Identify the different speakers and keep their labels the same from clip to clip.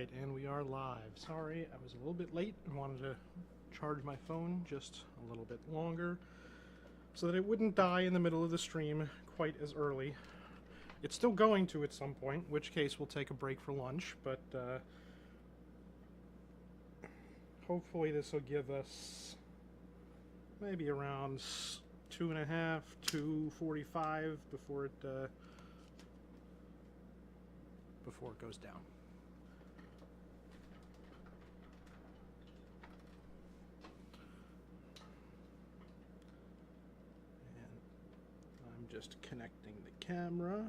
Speaker 1: Alright, and we are live. Sorry, I was a little bit late and wanted to charge my phone just a little bit longer so that it wouldn't die in the middle of the stream quite as early. It's still going to at some point, in which case we'll take a break for lunch, but hopefully this will give us maybe around 2.5 to 45 before it goes down. And I'm just connecting the camera.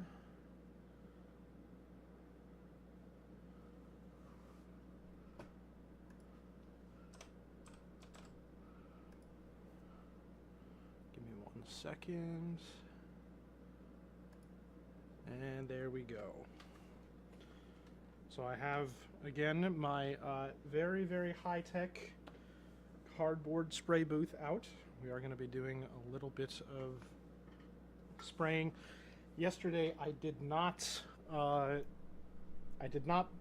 Speaker 1: Give me 1 second. And there we go. So I have, again, my very, very high-tech cardboard spray booth out. We are going to be doing a little bit of spraying. Yesterday I did not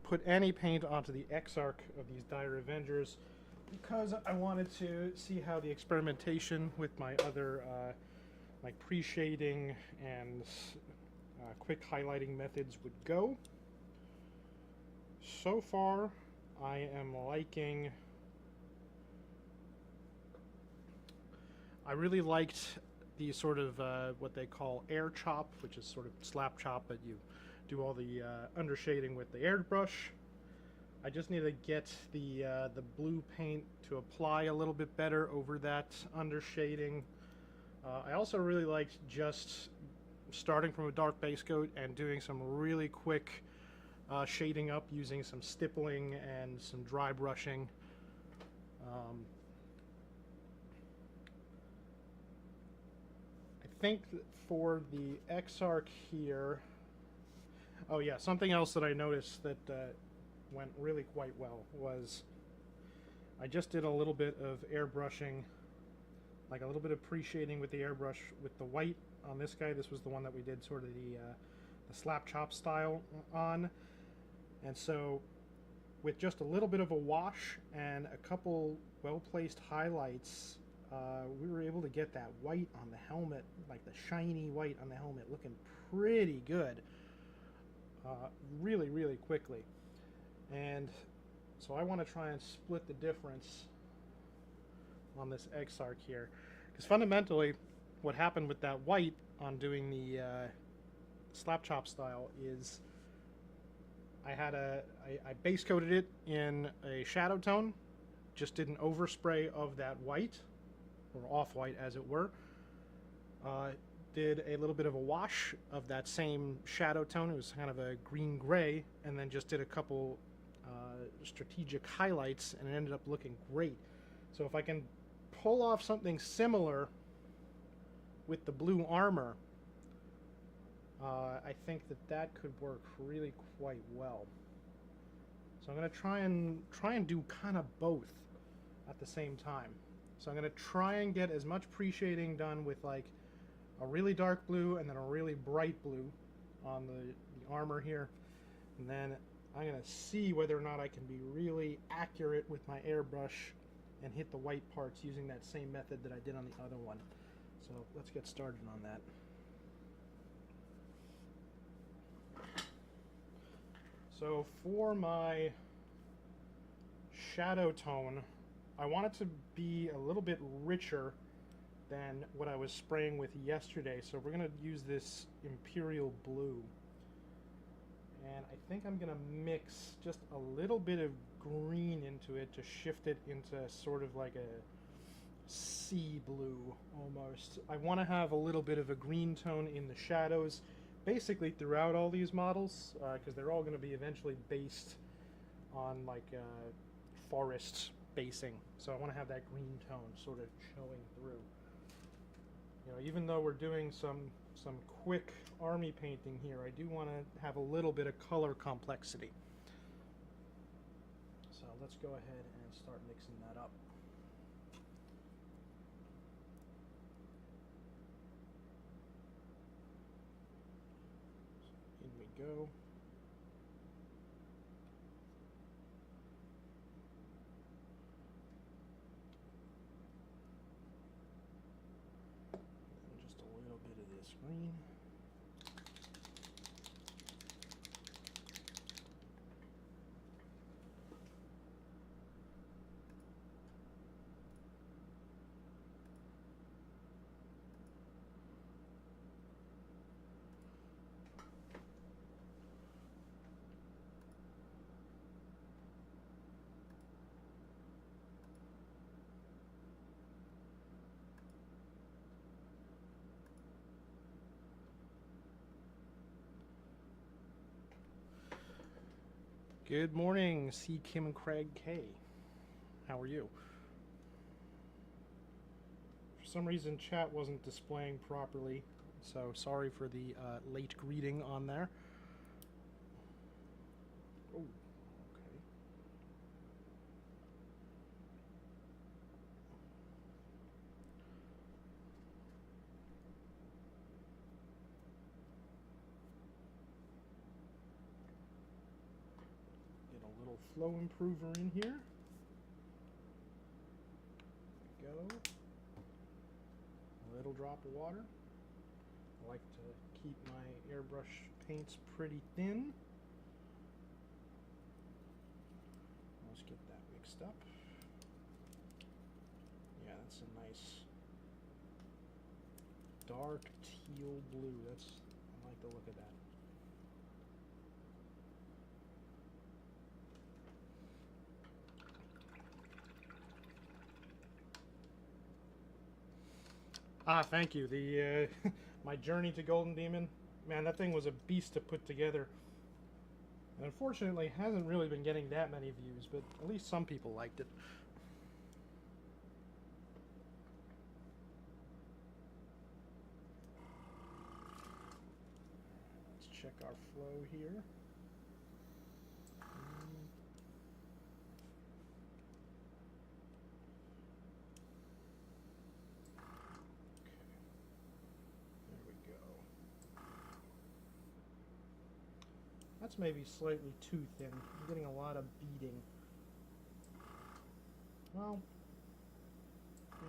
Speaker 1: put any paint onto the Exarch of these Dire Avengers because I wanted to see how the experimentation with my other like pre-shading and quick highlighting methods would go. So far, I am liking... I really liked the sort of what they call air chop, which is sort of slap chop, but you do all the undershading with the airbrush. I just need to get the blue paint to apply a little bit better over that undershading. I also really liked just starting from a dark base coat and doing some really quick shading up using some stippling and some dry brushing. I think that for the Exarch here... Oh yeah, something else that I noticed that went really quite well was I just did a little bit of airbrushing, like a little bit of pre-shading with the airbrush with the white on this guy. This was the one that we did sort of the slap chop style on. And so with just a little bit of a wash and a couple well-placed highlights, we were able to get that white on the helmet, like the shiny white on the helmet, looking pretty good really, really quickly. And so I want to try and split the difference on this Exarch here. Because fundamentally, what happened with that white on doing the slap chop style is I base coated it in a shadow tone, just did an overspray of that white, or off-white as it were. Did a little bit of a wash of that same shadow tone, it was kind of a green-gray, and then just did a couple strategic highlights, and it ended up looking great. So if I can pull off something similar with the blue armor, I think that could work really quite well. So I'm going to try and do kind of both at the same time. So I'm going to try and get as much pre-shading done with like a really dark blue and then a really bright blue on the armor here. And then I'm going to see whether or not I can be really accurate with my airbrush and hit the white parts using that same method that I did on the other one. So let's get started on that. So for my shadow tone, I want it to be a little bit richer than what I was spraying with yesterday. So we're going to use this Imperial Blue. And I think I'm going to mix just a little bit of green into it to shift it into sort of like a sea blue almost. I want to have a little bit of a green tone in the shadows basically throughout all these models, because they're all going to be eventually based on like forest basing. So I want to have that green tone sort of showing through. You know, even though we're doing some quick army painting here, I do want to have a little bit of color complexity. So let's go ahead and start mixing that up. So in we go. green. Good morning, C. Kim Craig K. How are you? For some reason, chat wasn't displaying properly, so sorry for the late greeting on there. Oh, okay. Get a little flow improver in here. There we go. A little drop of water. I like to keep my airbrush paints pretty thin. Let's get that mixed up. Yeah, that's a nice dark teal blue. I like the look of that. Ah, thank you. The my journey to Golden Demon, man, that thing was a beast to put together. And unfortunately, hasn't really been getting that many views, but at least some people liked it. Let's check our flow here. That's maybe slightly too thin. I'm getting a lot of beading. Well,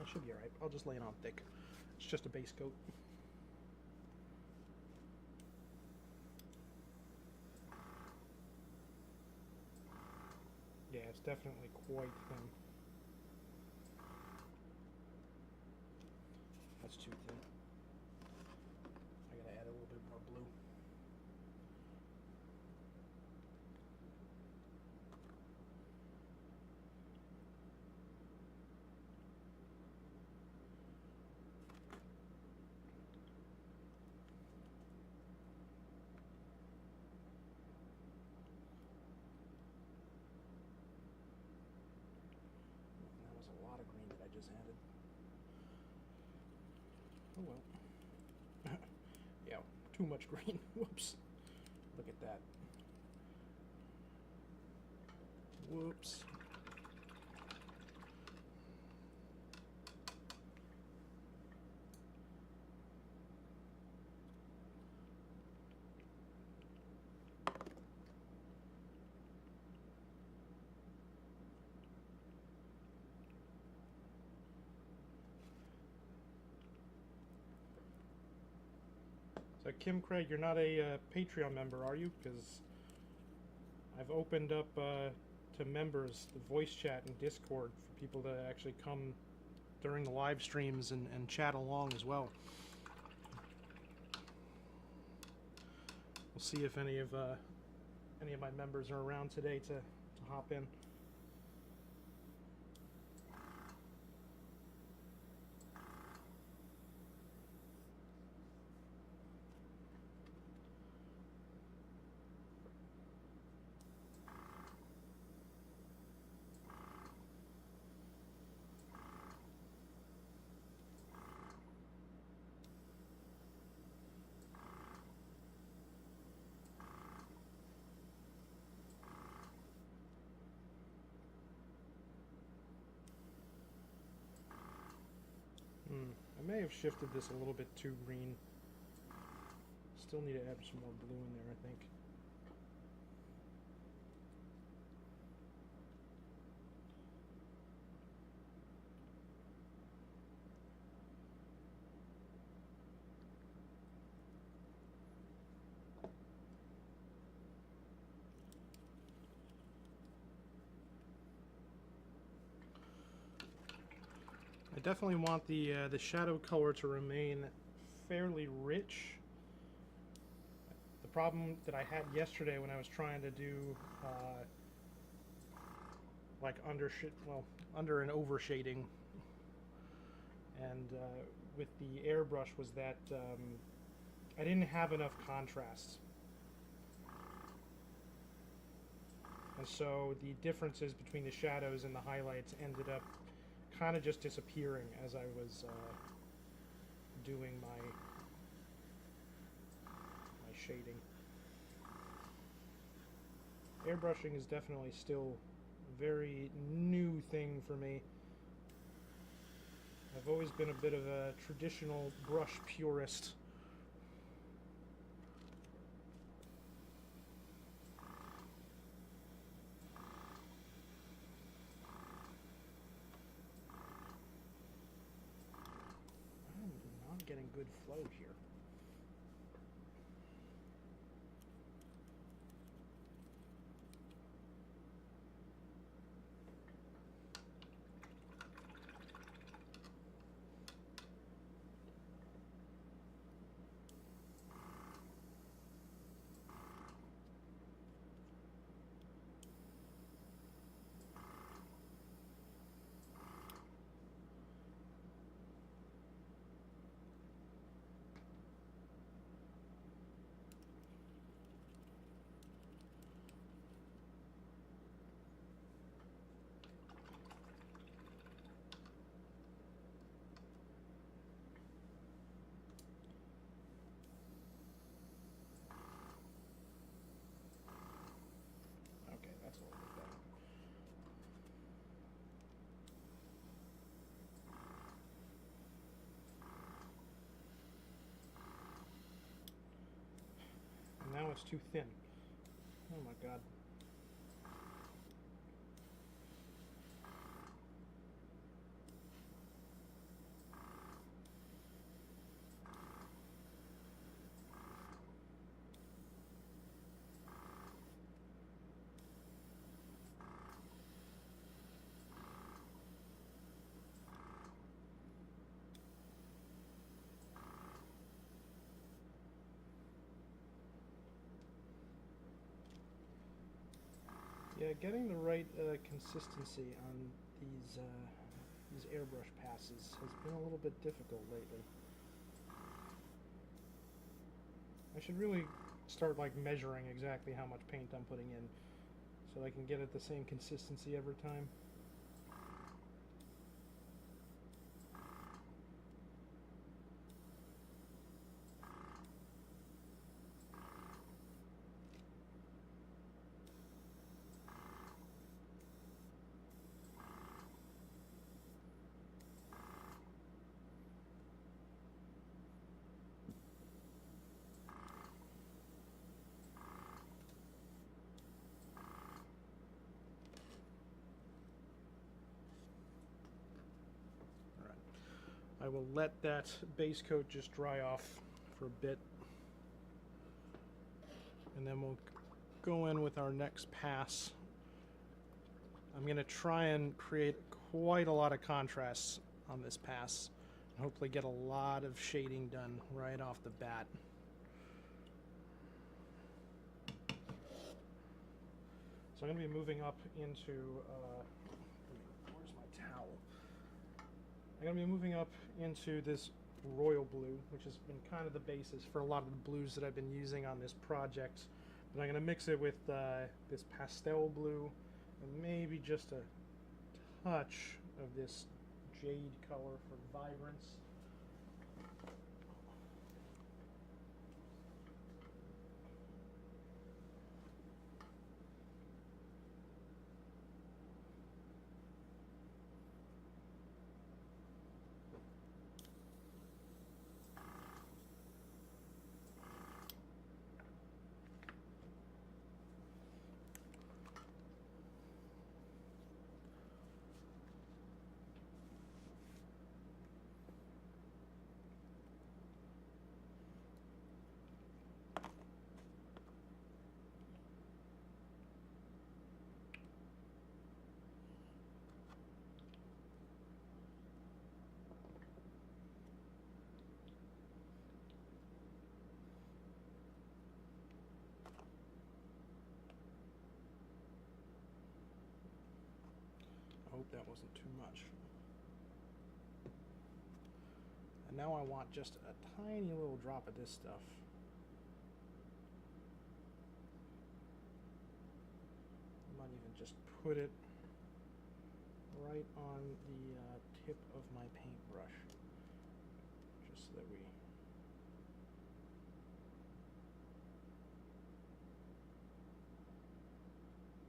Speaker 1: it should be alright. I'll just lay it on thick. It's just a base coat. Yeah, it's definitely quite thin. That's too thin. I gotta add a little bit more blue. That was a lot of green that I just added. Oh well. Yeah, too much green. Whoops. Look at that. Whoops. So Kim Craig, you're not a Patreon member, are you? Because I've opened up to members the voice chat and Discord for people to actually come during the live streams and chat along as well. We'll see if any of my members are around today to hop in. I may have shifted this a little bit too green. Still need to add some more blue in there, I think. definitely want the shadow color to remain fairly rich. The problem that I had yesterday when I was trying to do like under and over shading, and with the airbrush, was that I didn't have enough contrast. And so the differences between the shadows and the highlights ended up kind of just disappearing as I was doing my shading. Airbrushing is definitely still a very new thing for me. I've always been a bit of a traditional brush purist. I'm not getting good flow here. That's a little bit better. And now it's too thin. Oh my god. Yeah, getting the right consistency on these airbrush passes has been a little bit difficult lately. I should really start like measuring exactly how much paint I'm putting in so I can get it the same consistency every time. I will let that base coat just dry off for a bit, and then we'll go in with our next pass. I'm going to try and create quite a lot of contrast on this pass, and hopefully get a lot of shading done right off the bat. So I'm going to be moving up into, where's my towel? I'm going to be moving up into this royal blue, which has been kind of the basis for a lot of the blues that I've been using on this project. And I'm going to mix it with this pastel blue and maybe just a touch of this jade color for vibrance. that wasn't too much. And now I want just a tiny little drop of this stuff. I might even just put it right on the tip of my paintbrush, just so that we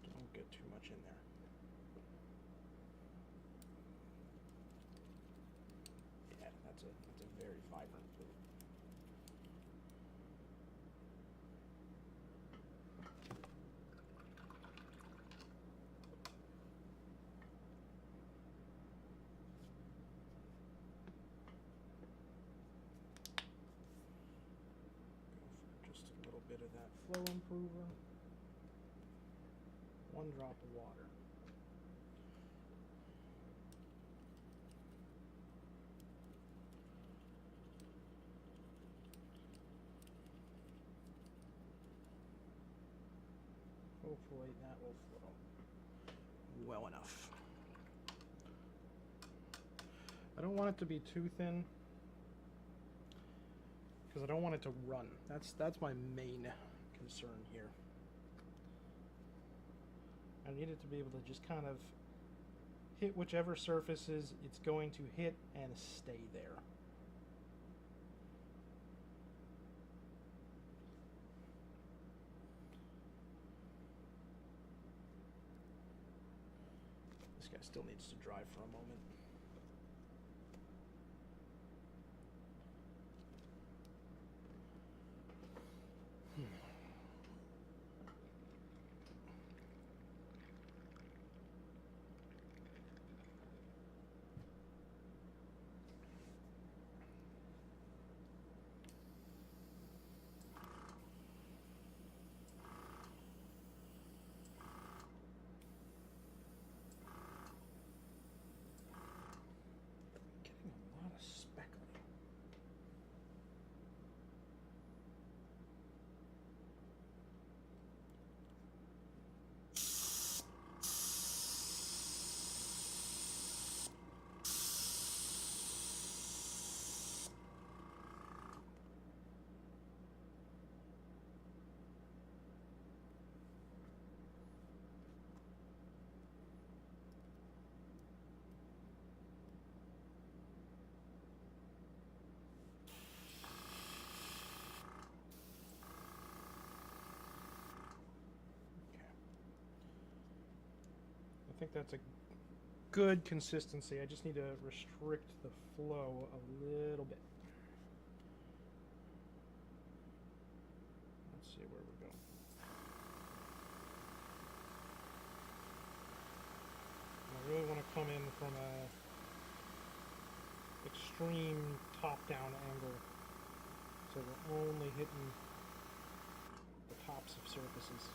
Speaker 1: don't get too much in there. Yeah, that's a very vibrant blue. Just a little bit of that flow improver. 1 drop of water. Hopefully that will flow well enough. I don't want it to be too thin, because I don't want it to run. That's my main concern here. I need it to be able to just kind of hit whichever surfaces it's going to hit and stay there. This guy still needs to dry for a moment. I think that's a good consistency. I just need to restrict the flow a little bit. Let's see where we're going. I really want to come in from a extreme top-down angle, so we're only hitting the tops of surfaces.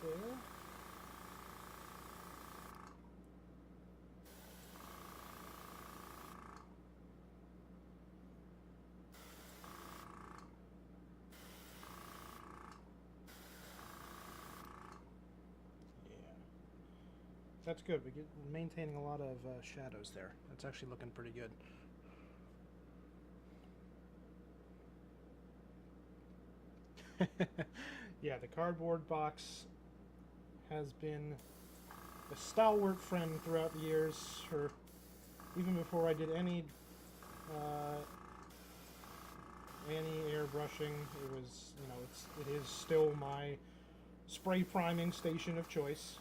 Speaker 1: There. That's good. We're maintaining a lot of shadows there. That's actually looking pretty good. Yeah, the cardboard box has been a stalwart friend throughout the years, or even before I did any airbrushing. It was, you know, it is still my spray priming station of choice.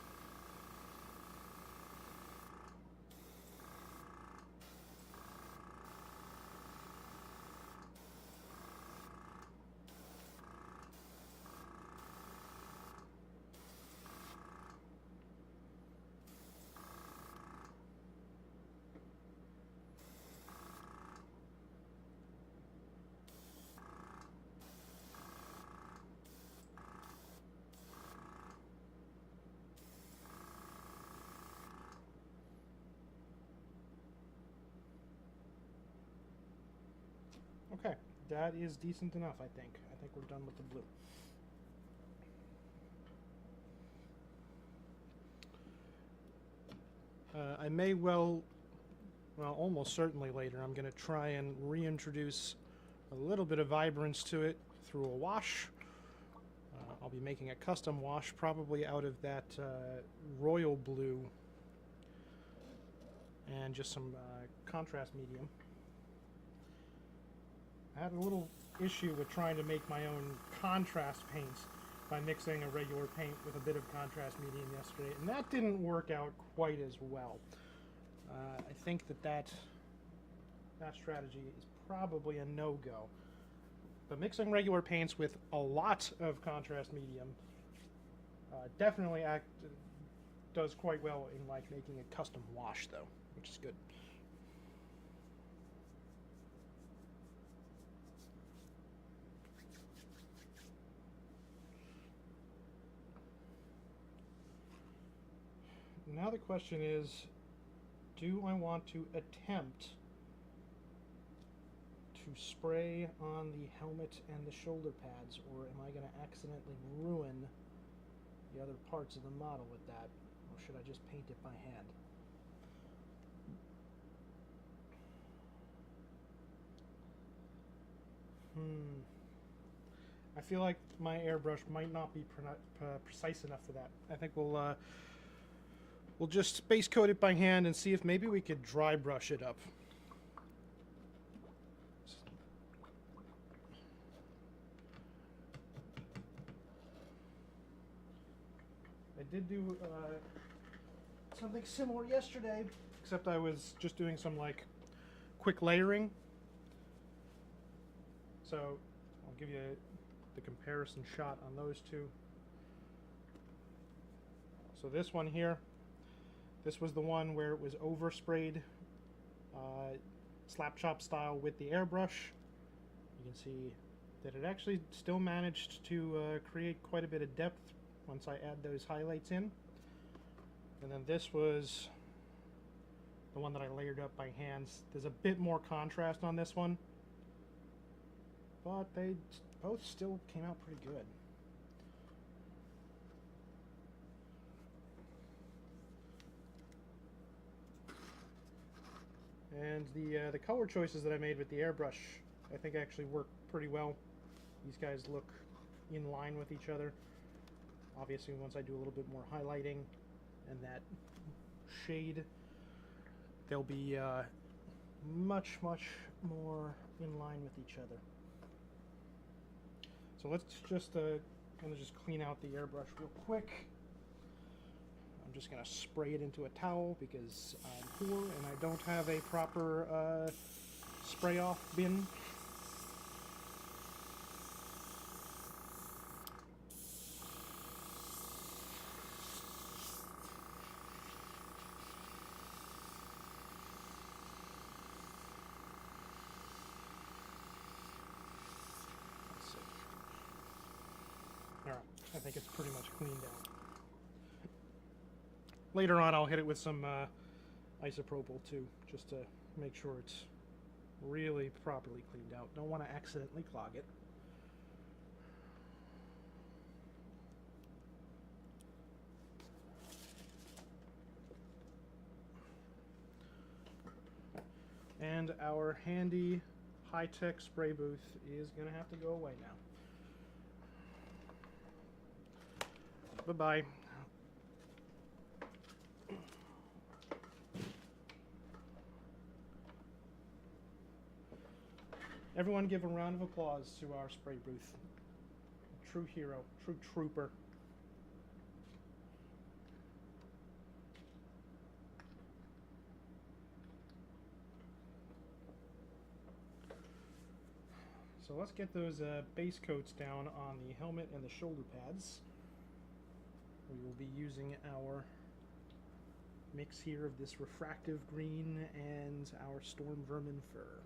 Speaker 1: Okay, that is decent enough, I think. I think we're done with the blue. I may well, almost certainly later, I'm going to try and reintroduce a little bit of vibrance to it through a wash. I'll be making a custom wash, probably out of that royal blue and just some contrast medium. I had a little issue with trying to make my own contrast paints by mixing a regular paint with a bit of contrast medium yesterday, and that didn't work out quite as well. I think that strategy is probably a no-go. But mixing regular paints with a lot of contrast medium definitely does quite well in like making a custom wash, though, which is good. Now the question is, do I want to attempt to spray on the helmet and the shoulder pads, or am I going to accidentally ruin the other parts of the model with that? Or should I just paint it by hand? I feel like my airbrush might not be precise enough for that. I think we'll just base coat it by hand and see if maybe we could dry brush it up. I did do something similar yesterday, except I was just doing some like quick layering. So I'll give you the comparison shot on those two. So this one here, this was the one where it was oversprayed slap chop style with the airbrush. You can see that it actually still managed to create quite a bit of depth once I add those highlights in. And then this was the one that I layered up by hands. There's a bit more contrast on this one, but they both still came out pretty good. And the color choices that I made with the airbrush, I think actually work pretty well. These guys look in line with each other. Obviously, once I do a little bit more highlighting and that shade, they'll be much more in line with each other. So let's just kind of just clean out the airbrush real quick. I'm just going to spray it into a towel because I'm poor and I don't have a proper spray off bin. Alright, I think it's pretty much cleaned out. Later on I'll hit it with some isopropyl too, just to make sure it's really properly cleaned out. Don't want to accidentally clog it. And our handy high-tech spray booth is going to have to go away now. Bye-bye. Everyone give a round of applause to our spray booth. A true hero, true trooper. So let's get those base coats down on the helmet and the shoulder pads. We will be using our mix here of this refractive green and our storm vermin fur.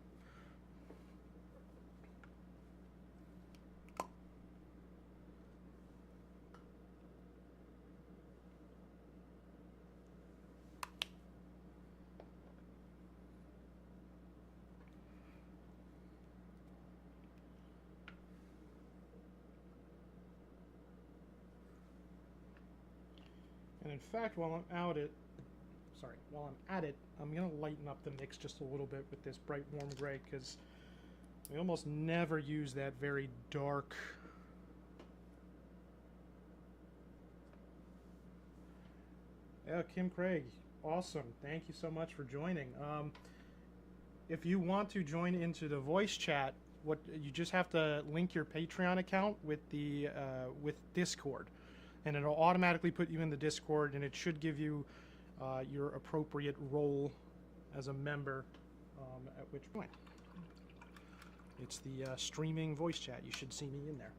Speaker 1: And in fact, while I'm at it, I'm gonna lighten up the mix just a little bit with this bright warm gray, because we almost never use that very dark. Yeah, Kim Craig, awesome. Thank you so much for joining. If you want to join into the voice chat, what you just have to link your Patreon account with the with Discord, and it'll automatically put you in the Discord, and it should give you your appropriate role as a member at which point. It's the streaming voice chat. You should see me in there.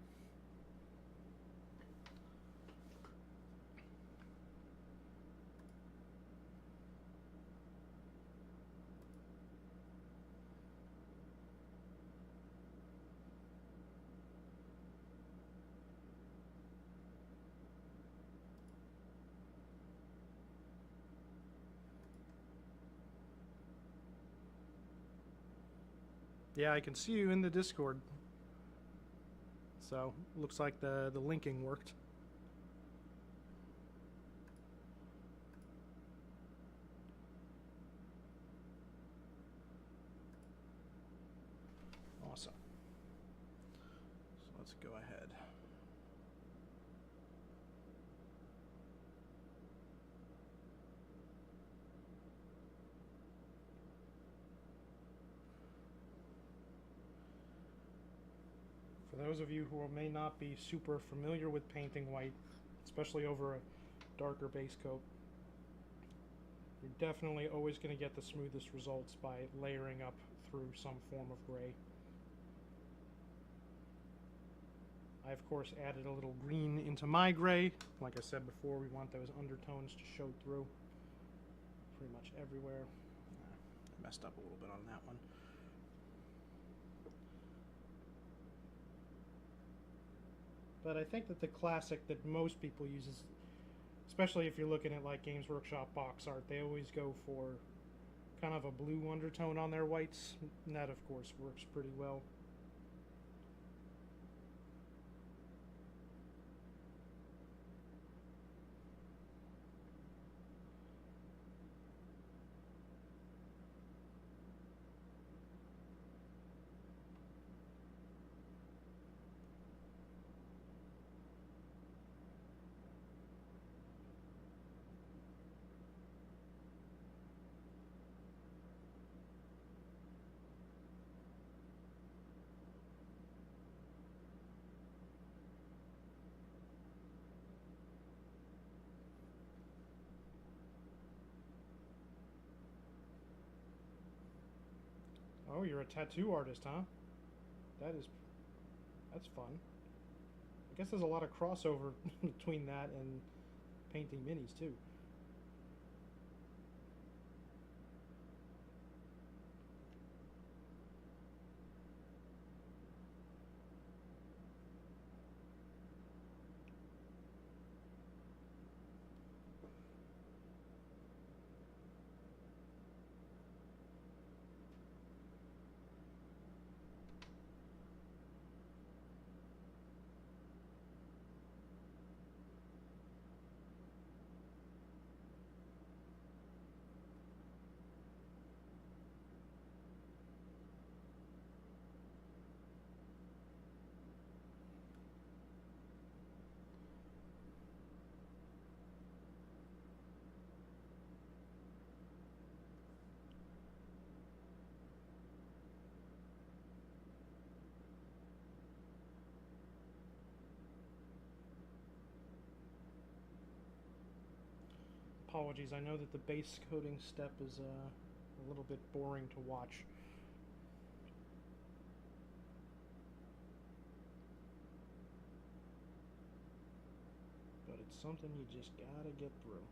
Speaker 1: Yeah, I can see you in the Discord. So, looks like the linking worked. Awesome. So let's go ahead. For those of you who may not be super familiar with painting white, especially over a darker base coat, you're definitely always going to get the smoothest results by layering up through some form of gray. I, of course, added a little green into my gray. Like I said before, we want those undertones to show through pretty much everywhere. I messed up a little bit on that one. But I think that the classic that most people use is, especially if you're looking at like Games Workshop box art, they always go for kind of a blue undertone on their whites. And that, of course, works pretty well. Oh, you're a tattoo artist, huh? That's fun. I guess there's a lot of crossover between that and painting minis too. Apologies, I know that the base coating step is a little bit boring to watch. But it's something you just gotta get through.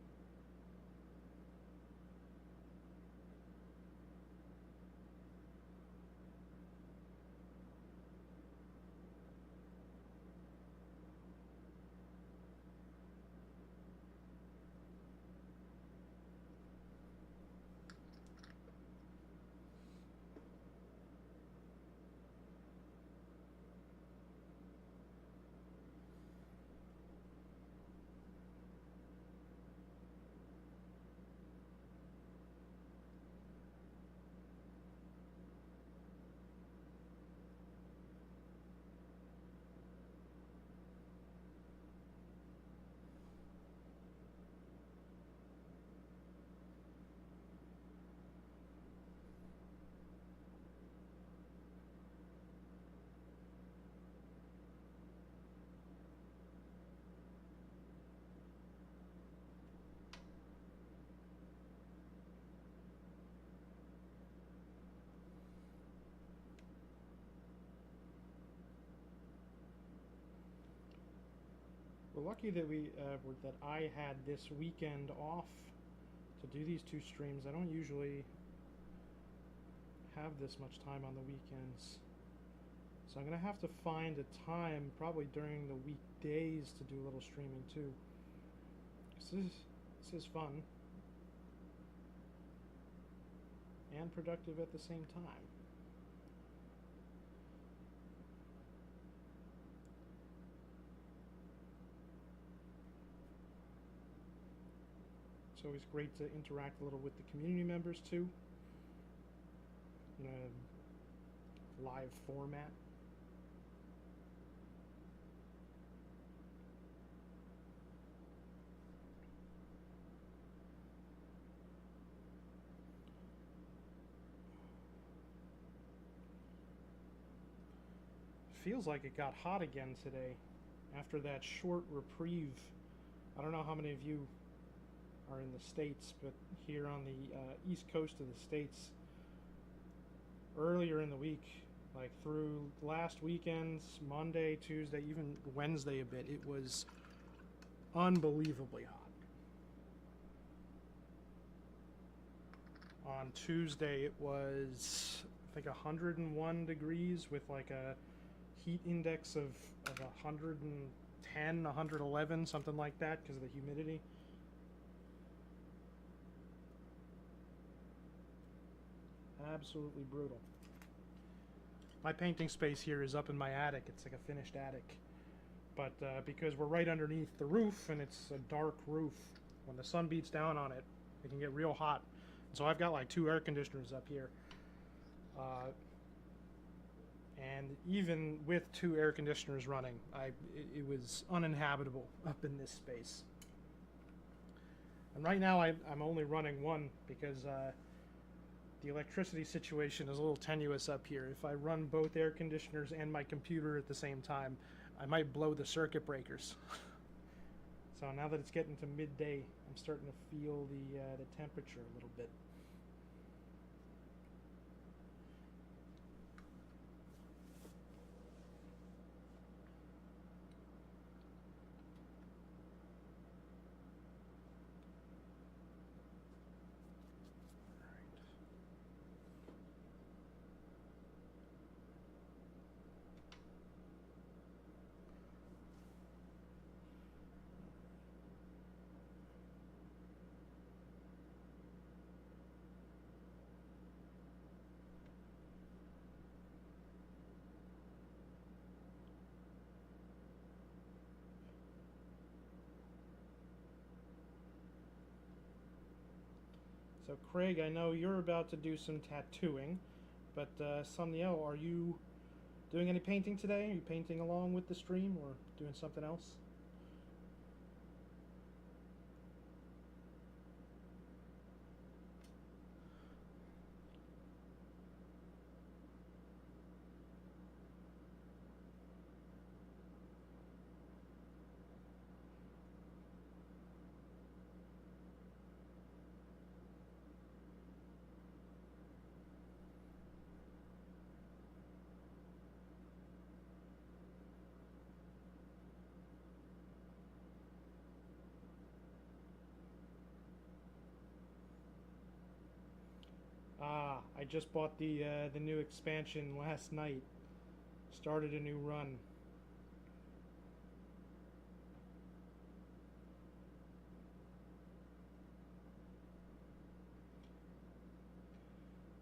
Speaker 1: We're lucky that that I had this weekend off to do these two streams. I don't usually have this much time on the weekends. So I'm going to have to find a time, probably during the weekdays, to do a little streaming too. This is fun. And productive at the same time. It's always great to interact a little with the community members too, in a live format. Feels like it got hot again today after that short reprieve. I don't know how many of you are in the States, but here on the east coast of the States, earlier in the week, like through last weekend's Monday, Tuesday, even Wednesday a bit, it was unbelievably hot. On Tuesday it was, I think, 101 degrees with like a heat index of 110, 111, something like that, because of the humidity. Absolutely brutal. My painting space here is up in my attic. It's like a finished attic. But because we're right underneath the roof and it's a dark roof, when the sun beats down on it, it can get real hot. So I've got like 2 air conditioners up here. And even with 2 air conditioners running, it was uninhabitable up in this space. And right now I'm only running one because the electricity situation is a little tenuous up here. If I run both air conditioners and my computer at the same time, I might blow the circuit breakers. So now that it's getting to midday, I'm starting to feel the temperature a little bit. So Craig, I know you're about to do some tattooing, but Somniel, are you doing any painting today? Are you painting along with the stream or doing something else? I just bought the new expansion last night. Started a new run.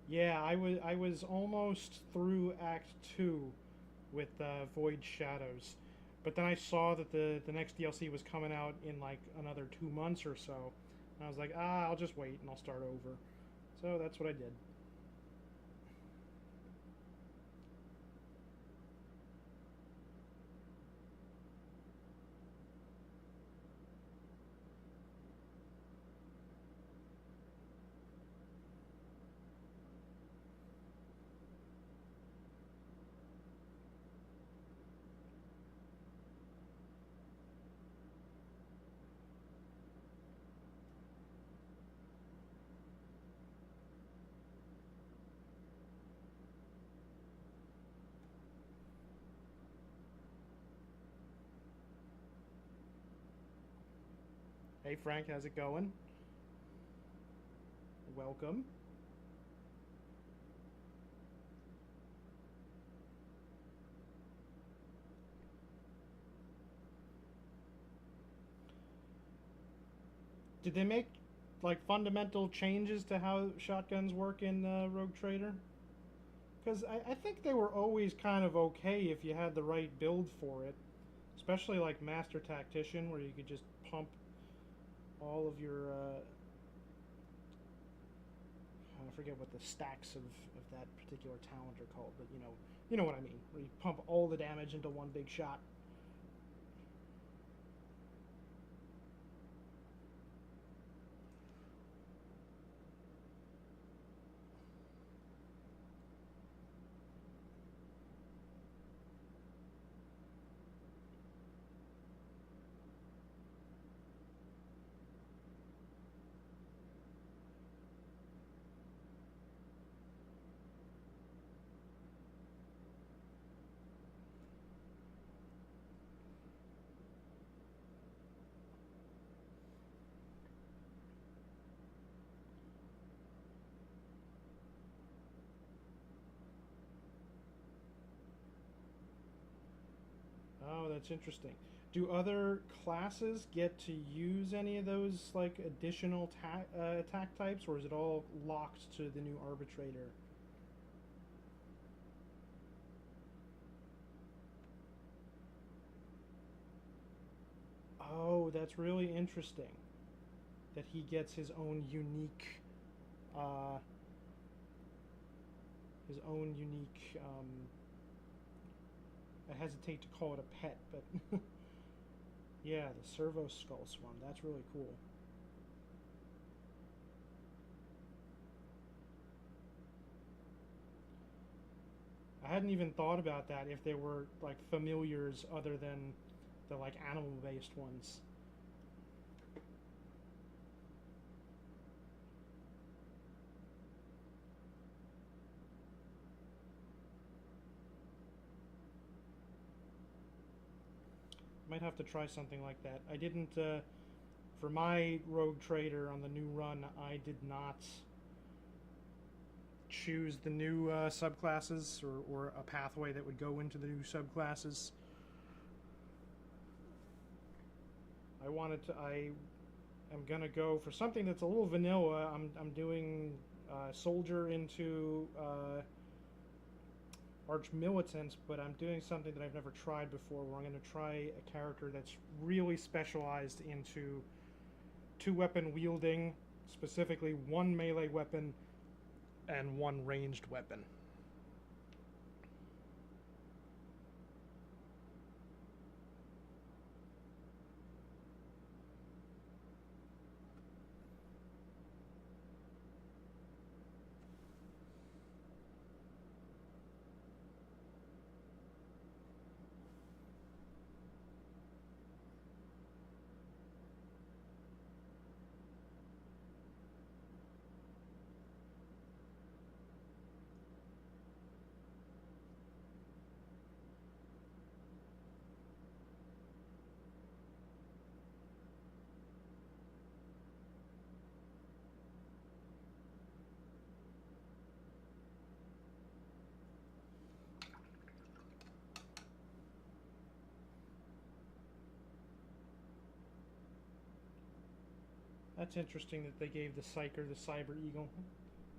Speaker 1: Yeah, I was almost through Act 2 with Void Shadows, but then I saw that the next DLC was coming out in like another 2 months or so, and I was like, I'll just wait and I'll start over. So that's what I did. Hey Frank, how's it going? Welcome. Did they make like fundamental changes to how shotguns work in Rogue Trader? Because I think they were always kind of okay if you had the right build for it, especially like Master Tactician, where you could just pump all of your I forget what the stacks of that particular talent are called, but you know what I mean. Where you pump all the damage into one big shot. Oh, that's interesting. Do other classes get to use any of those like additional attack types, or is it all locked to the new arbitrator? Oh, that's really interesting. That he gets uh, his own unique. I hesitate to call it a pet, but yeah, the Servo Skull Swarm. That's really cool. I hadn't even thought about that if there were like familiars other than the like animal based ones. Might have to try something like that. I didn't for my Rogue Trader on the new run. I did not choose the new subclasses or a pathway that would go into the new subclasses. I wanted to. I am gonna go for something that's a little vanilla. I'm doing soldier into arch militant, but I'm doing something that I've never tried before. Where I'm gonna try a character that's really specialized into two weapon wielding, specifically one melee weapon and one ranged weapon. That's interesting that they gave the Psyker the Cyber Eagle.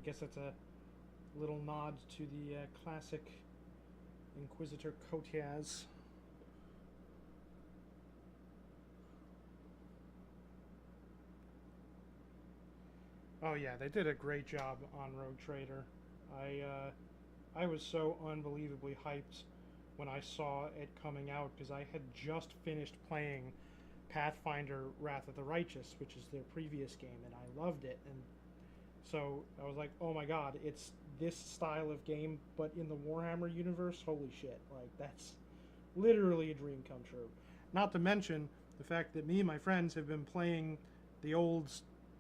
Speaker 1: I guess that's a little nod to the classic Inquisitor Kotyaz. Oh yeah, they did a great job on Rogue Trader. I was so unbelievably hyped when I saw it coming out because I had just finished playing Pathfinder Wrath of the Righteous, which is their previous game, and I loved it. And so I was like, oh my god, it's this style of game, but in the Warhammer universe. Holy shit! Like that's literally a dream come true. Not to mention the fact that me and my friends have been playing the old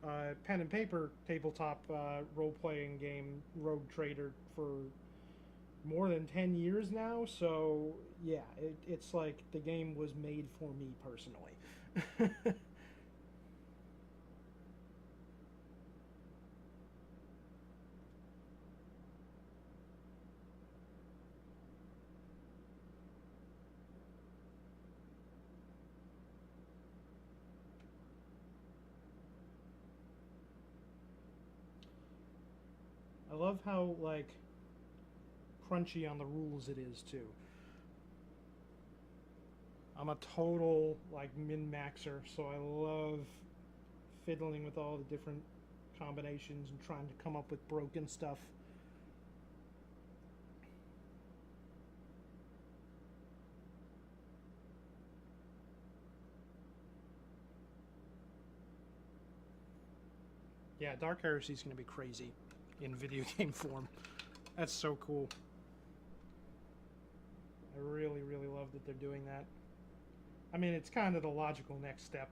Speaker 1: pen and paper tabletop role playing game Rogue Trader for more than 10 years now. So, yeah, it's like the game was made for me personally. love how, like, crunchy on the rules it is, too. I'm a total, like, min-maxer, so I love fiddling with all the different combinations and trying to come up with broken stuff. Yeah, Dark Heresy is going to be crazy in video game form. That's so cool. I really, really love that they're doing that. I mean, it's kind of the logical next step.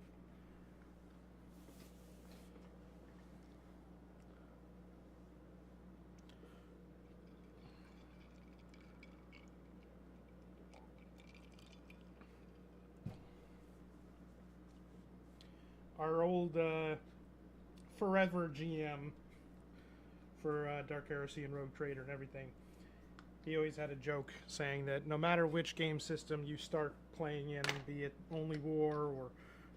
Speaker 1: Our old forever GM for Dark Heresy and Rogue Trader and everything, he always had a joke saying that no matter which game system you start playing in, be it Only War or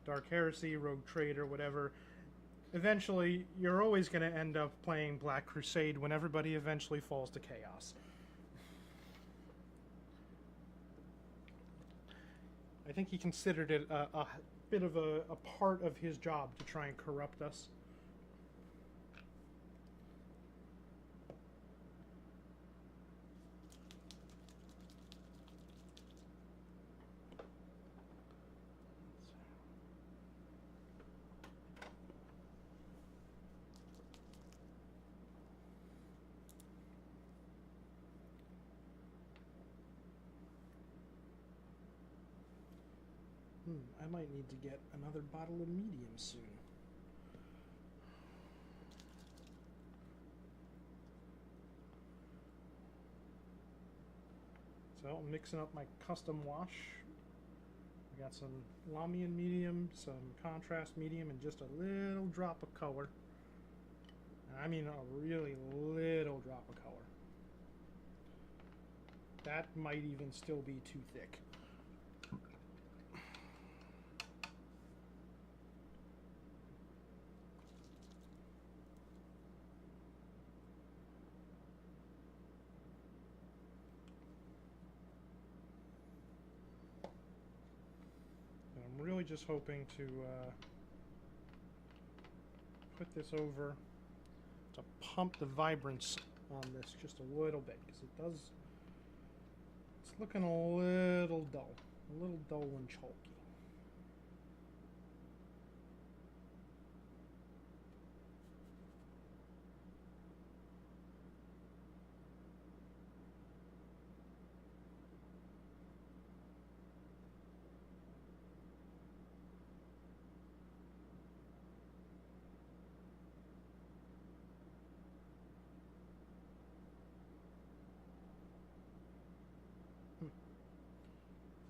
Speaker 1: Dark Heresy, Rogue Trader, whatever, eventually you're always going to end up playing Black Crusade when everybody eventually falls to chaos. I think he considered it a bit of a part of his job to try and corrupt us. I might need to get another bottle of medium soon. So I'm mixing up my custom wash. I got some Lamian medium, some contrast medium, and just a little drop of color. And I mean a really little drop of color. That might even still be too thick. I'm really just hoping to put this over to pump the vibrance on this just a little bit, because it's looking a little dull and chalky.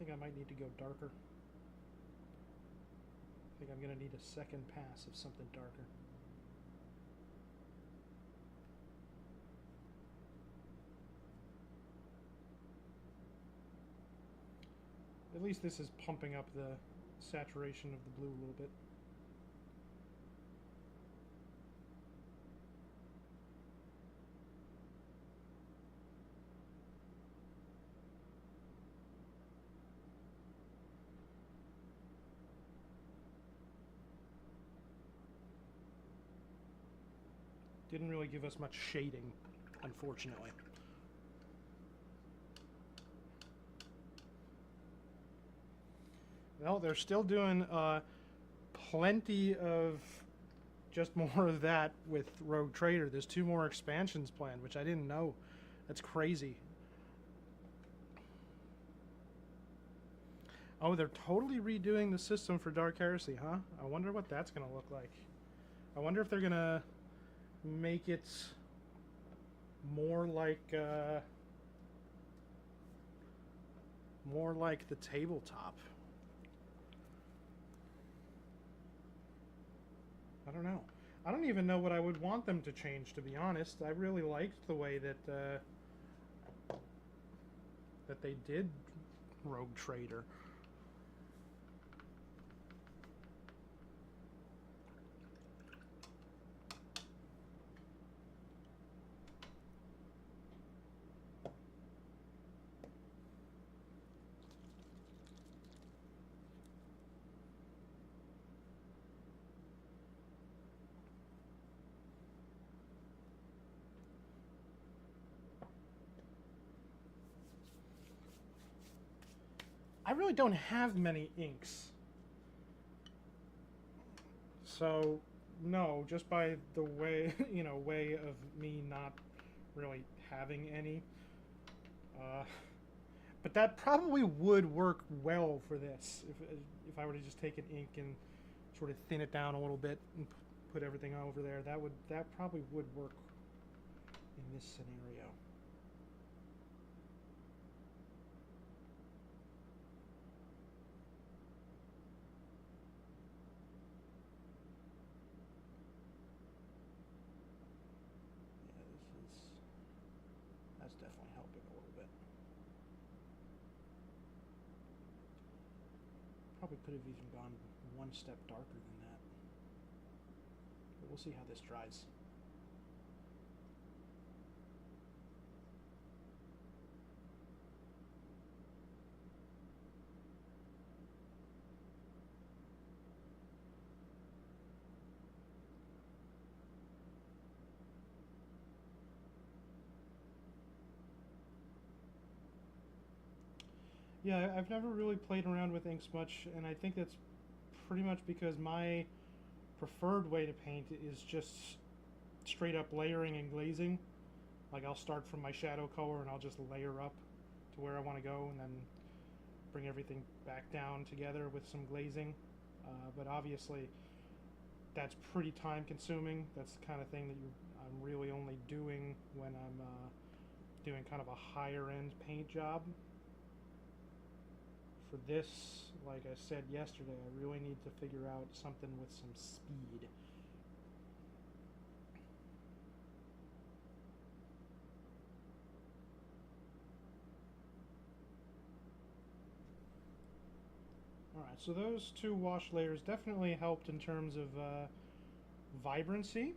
Speaker 1: I think I might need to go darker. I think I'm going to need a second pass of something darker. At least this is pumping up the saturation of the blue a little bit. Didn't really give us much shading, unfortunately. Well, they're still doing plenty of just more of that with Rogue Trader. There's 2 more expansions planned, which I didn't know. That's crazy. Oh, they're totally redoing the system for Dark Heresy, huh? I wonder what that's going to look like. I wonder if they're going to make it more like the tabletop. I don't know. I don't even know what I would want them to change, to be honest. I really liked the way that that they did Rogue Trader. I really don't have many inks. So, no, just by the way, way of me not really having any. Uh, but that probably would work well for this. If I were to just take an ink and sort of thin it down a little bit and put everything over there, that probably would work in this scenario. That's definitely helping a little bit. Probably could have even gone one step darker than that. But we'll see how this dries. Yeah, I've never really played around with inks much, and I think that's pretty much because my preferred way to paint is just straight up layering and glazing. Like I'll start from my shadow color and I'll just layer up to where I want to go and then bring everything back down together with some glazing. But obviously that's pretty time consuming. That's the kind of thing that I'm really only doing when I'm doing kind of a higher end paint job. For this, like I said yesterday, I really need to figure out something with some speed. Alright, so those two wash layers definitely helped in terms of vibrancy.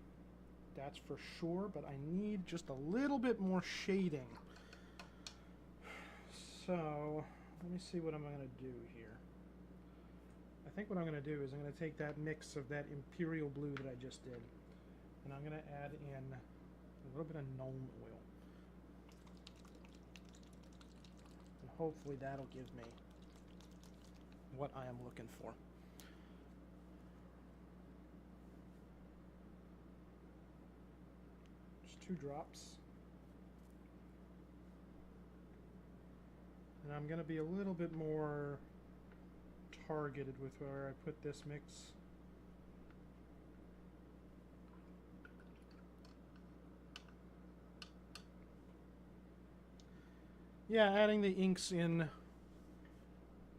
Speaker 1: That's for sure, but I need just a little bit more shading. So, let me see what I'm going to do here. I think what I'm going to do is I'm going to take that mix of that Imperial Blue that I just did, and I'm going to add in a little bit of Nuln Oil. And hopefully that'll give me what I am looking for. Just 2 drops. And I'm going to be a little bit more targeted with where I put this mix. Yeah, adding the inks in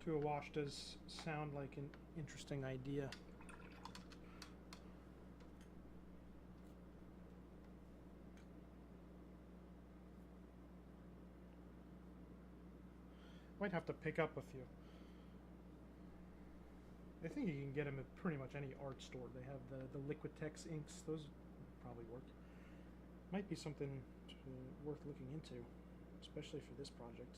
Speaker 1: to a wash does sound like an interesting idea. Might have to pick up a few. I think you can get them at pretty much any art store. They have the Liquitex inks. Those probably work. Might be something worth looking into, especially for this project.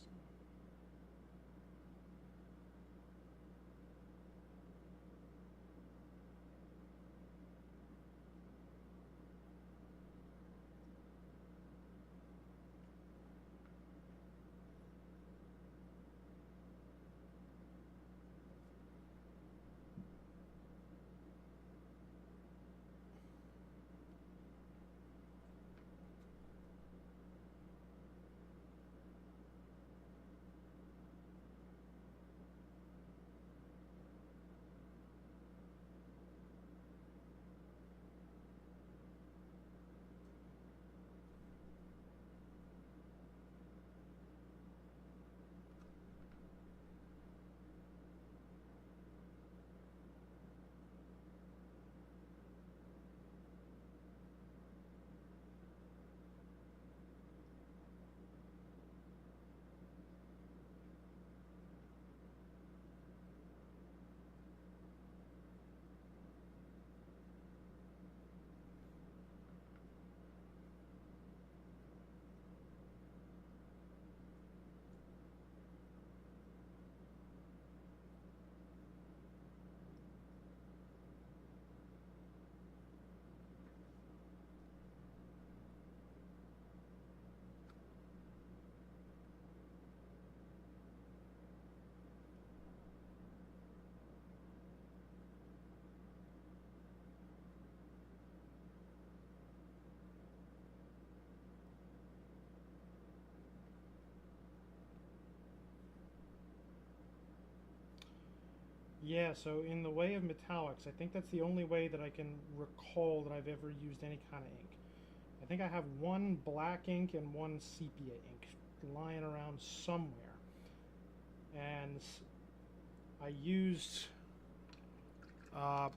Speaker 1: Yeah, so in the way of metallics, I think that's the only way that I can recall that I've ever used any kind of ink. I think I have one black ink and one sepia ink lying around somewhere. And I used uh,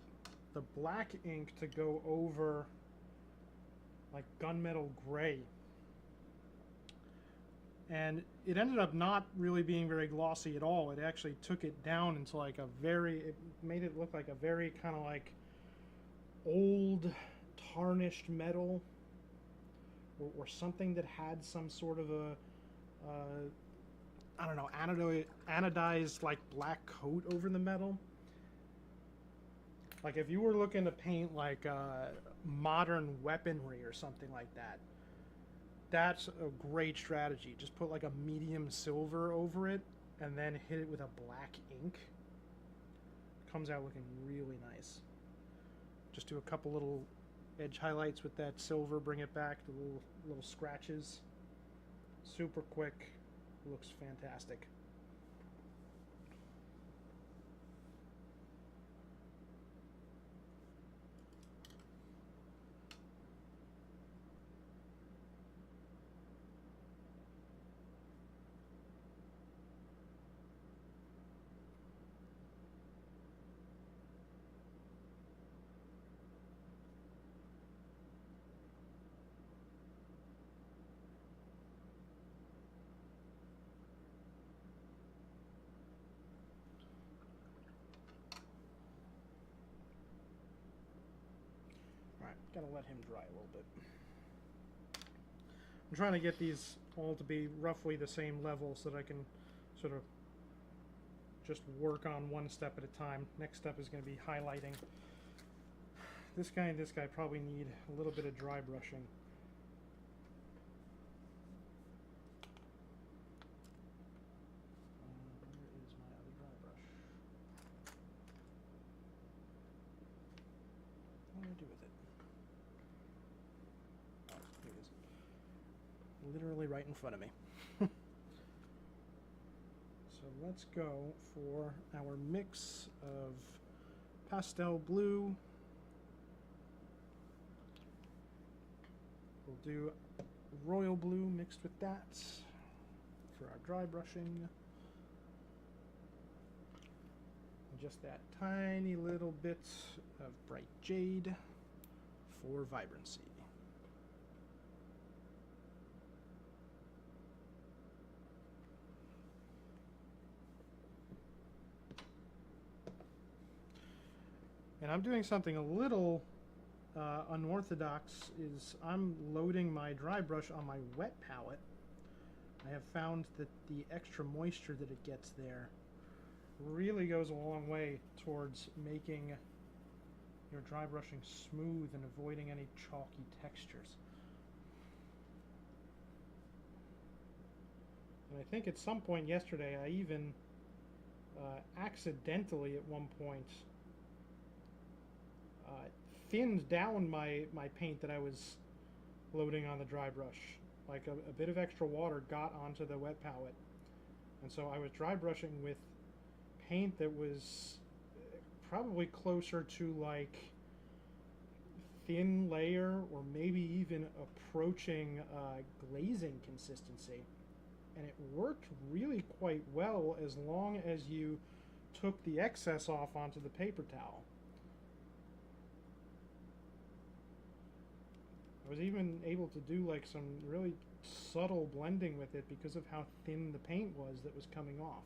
Speaker 1: the black ink to go over like gunmetal gray. And it ended up not really being very glossy at all. It actually took it down into like it made it look like a very kind of like old tarnished metal, or something that had some sort of a, I don't know, anodized like black coat over the metal. Like if you were looking to paint like modern weaponry or something like that, that's a great strategy. Just put like a medium silver over it and then hit it with a black ink. Comes out looking really nice. Just do a couple little edge highlights with that silver, bring it back to little scratches. Super quick, looks fantastic. Alright, gotta let him dry a little bit. I'm trying to get these all to be roughly the same level so that I can sort of just work on one step at a time. Next step is going to be highlighting. This guy and this guy probably need a little bit of dry brushing. Where is my other dry brush? What do I do with it? Oh, here it is. Literally right in front of me. So let's go for our mix of pastel blue. We'll do royal blue mixed with that for our dry brushing. And just that tiny little bit of bright jade for vibrancy. And I'm doing something a little unorthodox. Is I'm loading my dry brush on my wet palette. I have found that the extra moisture that it gets there really goes a long way towards making your dry brushing smooth and avoiding any chalky textures. And I think at some point yesterday I even accidentally at one point thinned down my paint that I was loading on the dry brush. Like a bit of extra water got onto the wet palette. And so I was dry brushing with paint that was probably closer to like thin layer or maybe even approaching glazing consistency. And it worked really quite well as long as you took the excess off onto the paper towel. I was even able to do like some really subtle blending with it because of how thin the paint was that was coming off.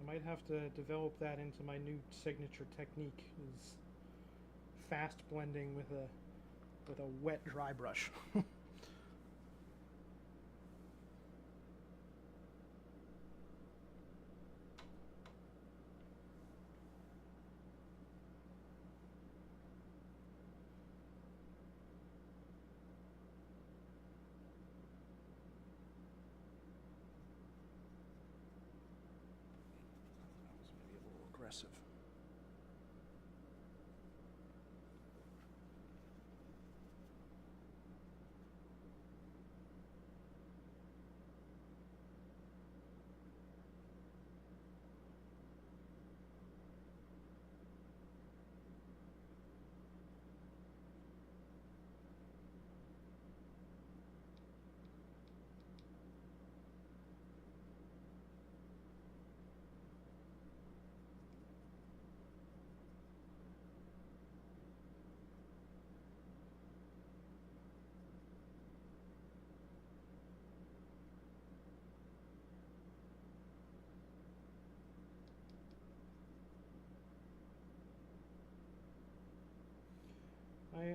Speaker 1: I might have to develop that into my new signature technique, is fast blending with a wet dry brush. Aggressive.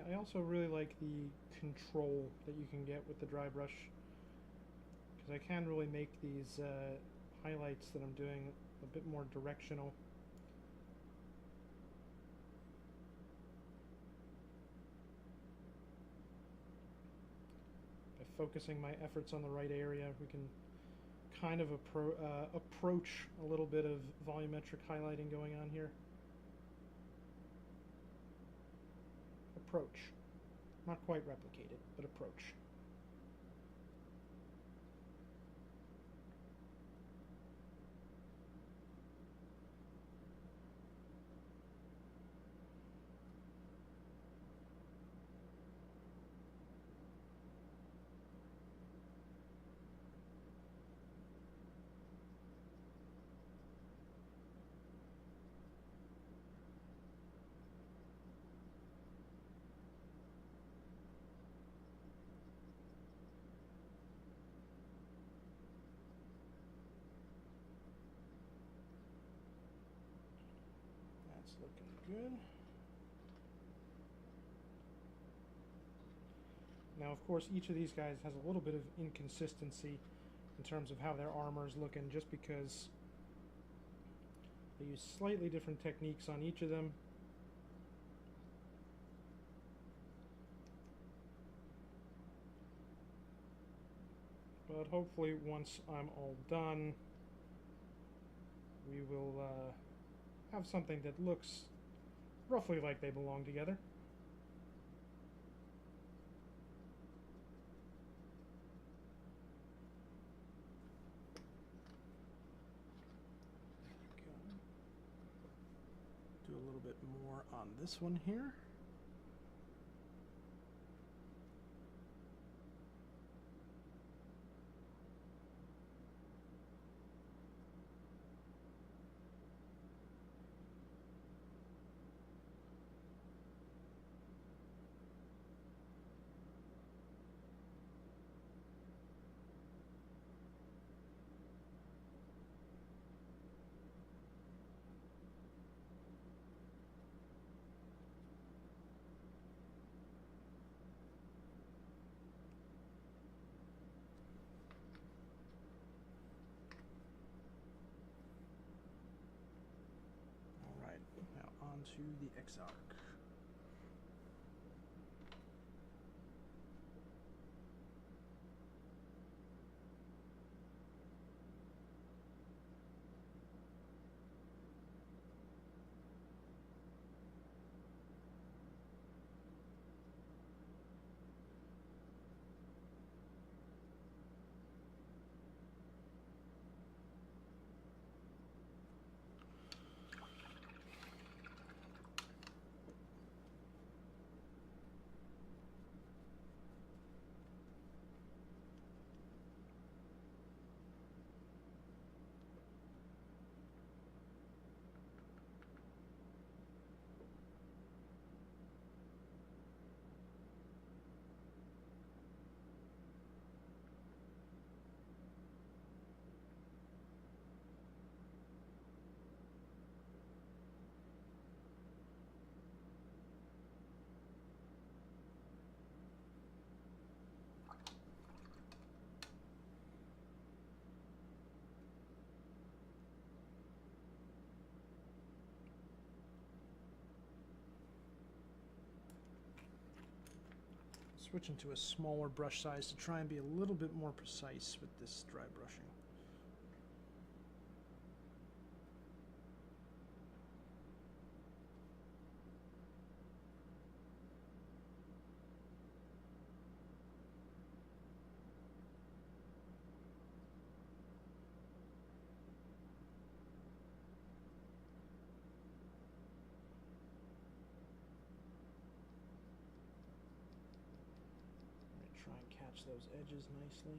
Speaker 1: I also really like the control that you can get with the dry brush, because I can really make these highlights that I'm doing a bit more directional. By focusing my efforts on the right area, we can kind of approach a little bit of volumetric highlighting going on here. Approach. Not quite replicate it, but approach. Looking good. Now, of course, each of these guys has a little bit of inconsistency in terms of how their armor is looking, just because they use slightly different techniques on each of them. But hopefully, once I'm all done, we will have something that looks roughly like they belong together. Do a little bit more on this one here. To the Exarch. Switching to a smaller brush size to try and be a little bit more precise with this dry brushing. Try and catch those edges nicely.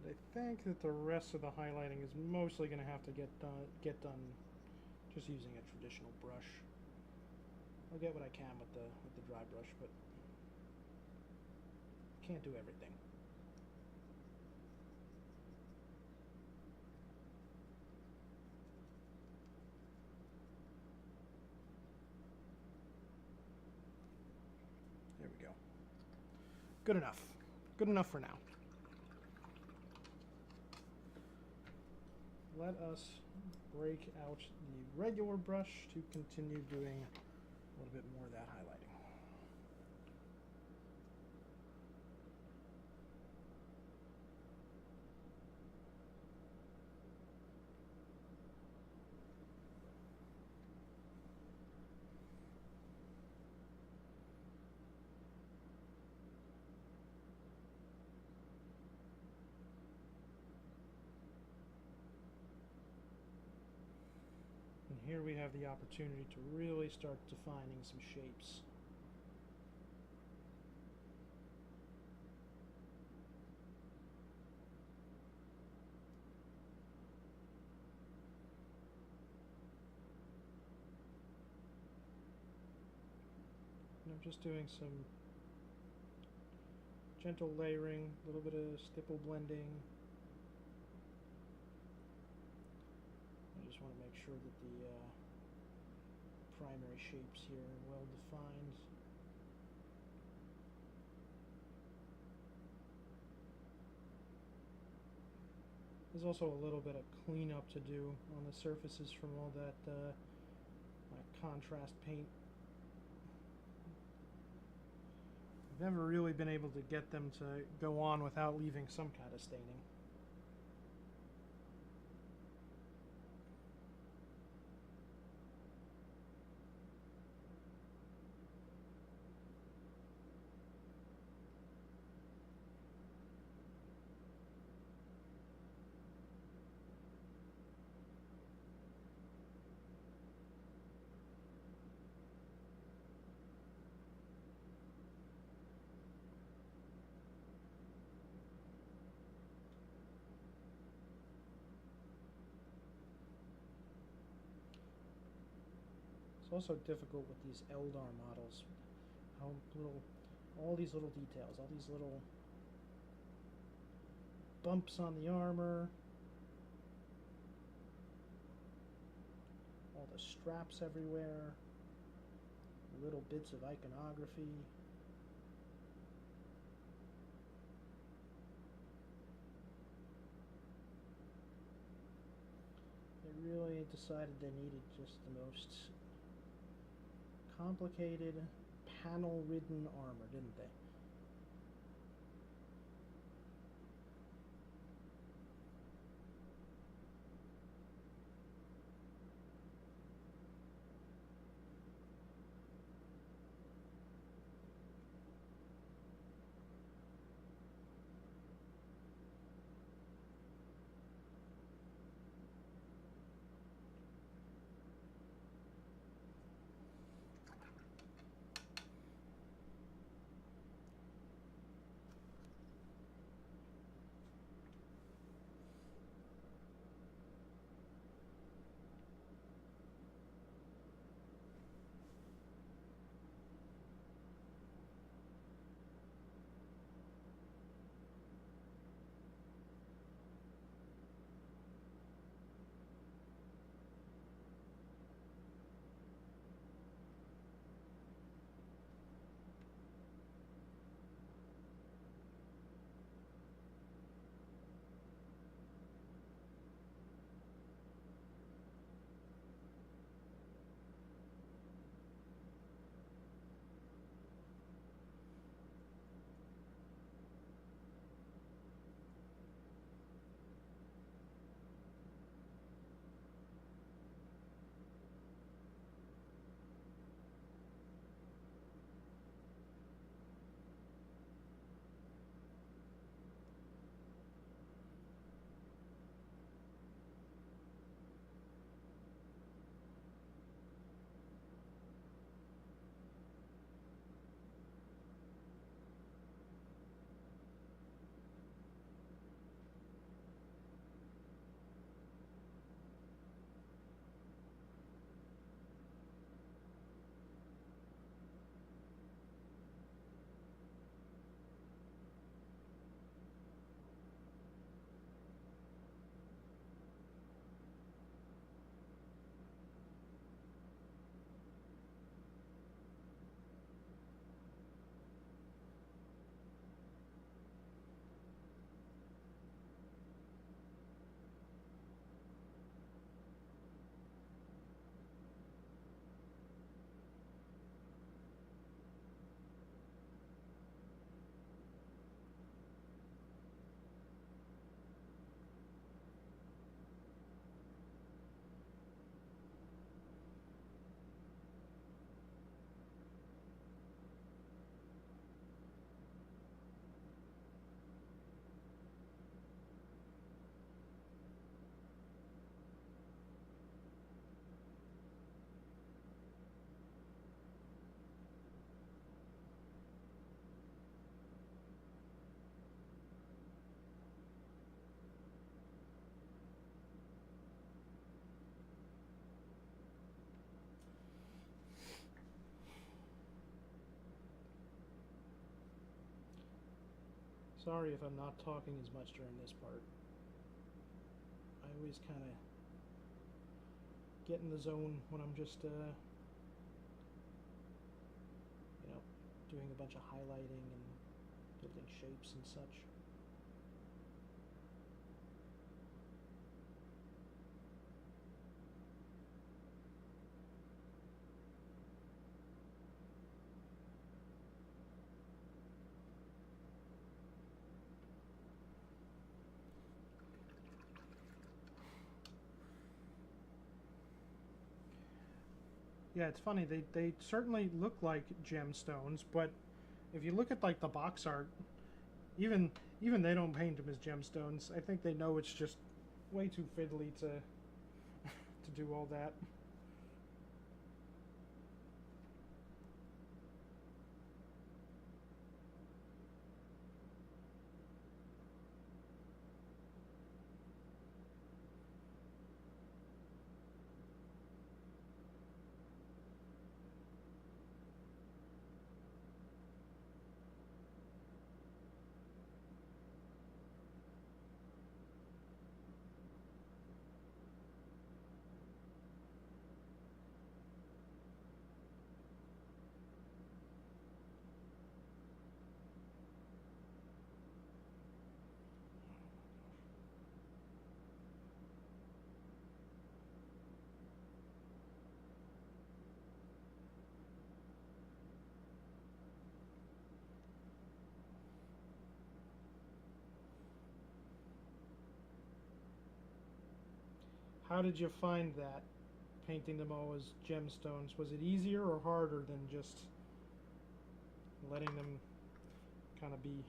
Speaker 1: But I think that the rest of the highlighting is mostly going to have to get done just using a traditional brush. I'll get what I can with the dry brush, but can't do everything. There we go. Good enough. Good enough for now. Let us break out the regular brush to continue doing a little bit more of that highlighting. And here we have the opportunity to really start defining some shapes. And I'm just doing some gentle layering, a little bit of stipple blending. I just want to make sure that the primary shapes here are well defined. There's also a little bit of cleanup to do on the surfaces from all that contrast paint. I've never really been able to get them to go on without leaving some kind of staining. It's also difficult with these Eldar models, how all these little details, all these little bumps on the armor, all the straps everywhere, little bits of iconography. They really decided they needed just the most complicated, panel-ridden armor, didn't they? Sorry if I'm not talking as much during this part. I always kind of get in the zone when I'm just, doing a bunch of highlighting and building shapes and such. Yeah, it's funny. They certainly look like gemstones, but if you look at like the box art, even even they don't paint them as gemstones. I think they know it's just way too fiddly to to do all that. How did you find that? Painting them all as gemstones. Was it easier or harder than just letting them kind of be?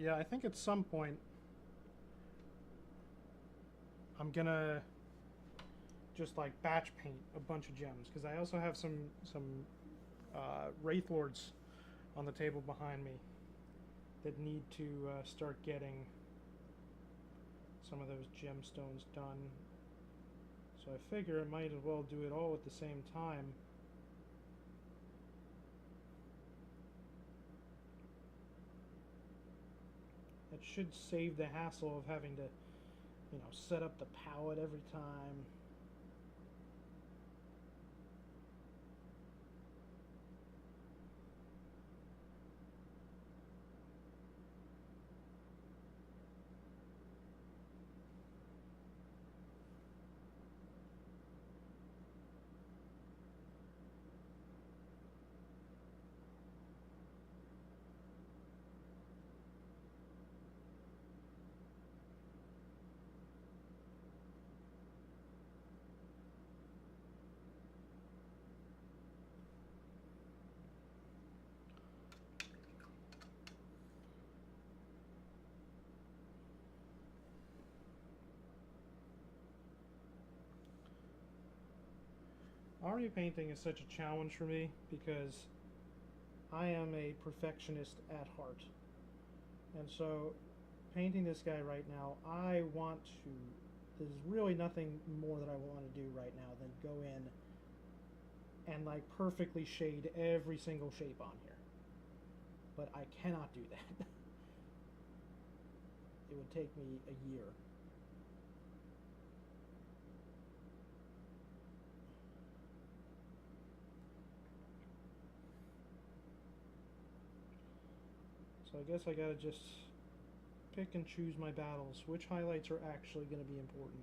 Speaker 1: Yeah, I think at some point I'm gonna just like batch paint a bunch of gems because I also have some Wraith Lords on the table behind me that need to start getting some of those gemstones done. So I figure I might as well do it all at the same time. That should save the hassle of having to, set up the palette every time. Aria painting is such a challenge for me because I am a perfectionist at heart. And so painting this guy right now, I want to, there's really nothing more that I want to do right now than go in and like perfectly shade every single shape on here. But I cannot do that. It would take me a year. So I guess I gotta just pick and choose my battles. Which highlights are actually going to be important?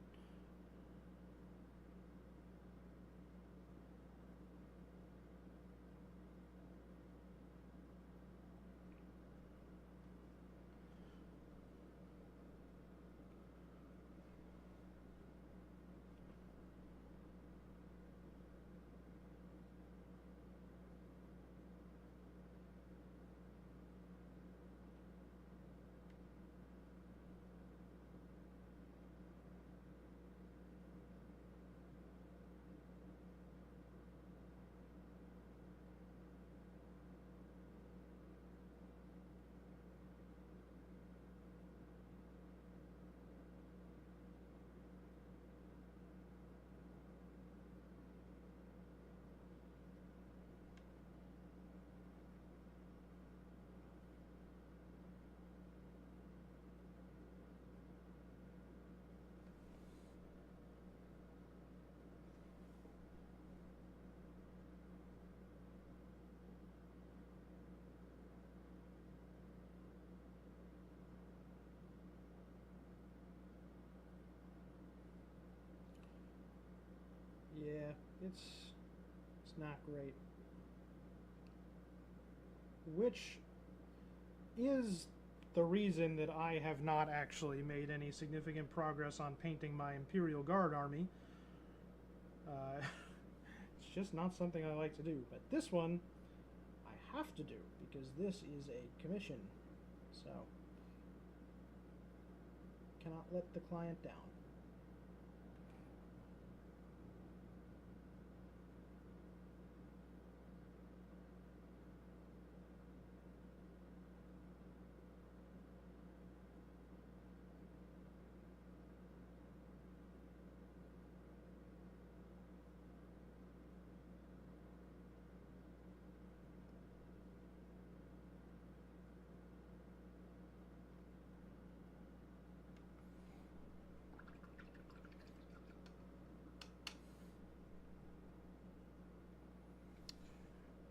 Speaker 1: it's not great. Which is the reason that I have not actually made any significant progress on painting my Imperial Guard army. It's just not something I like to do. But this one, I have to do, because this is a commission. So, cannot let the client down.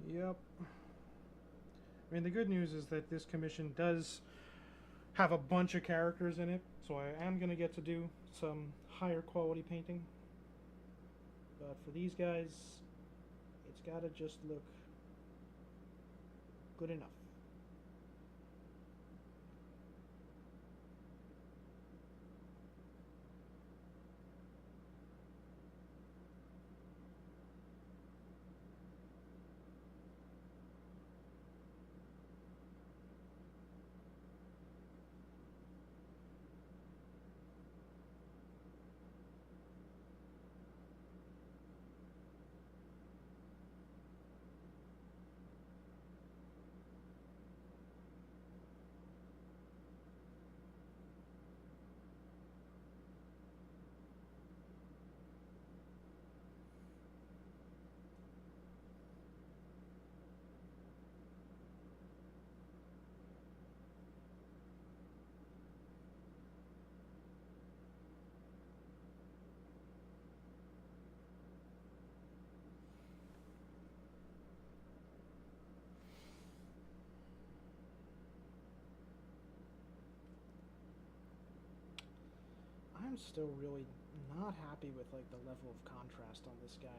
Speaker 1: Yep. I mean, the good news is that this commission does have a bunch of characters in it, so I am going to get to do some higher quality painting. But for these guys, it's got to just look good enough. I'm still really not happy with like the level of contrast on this guy.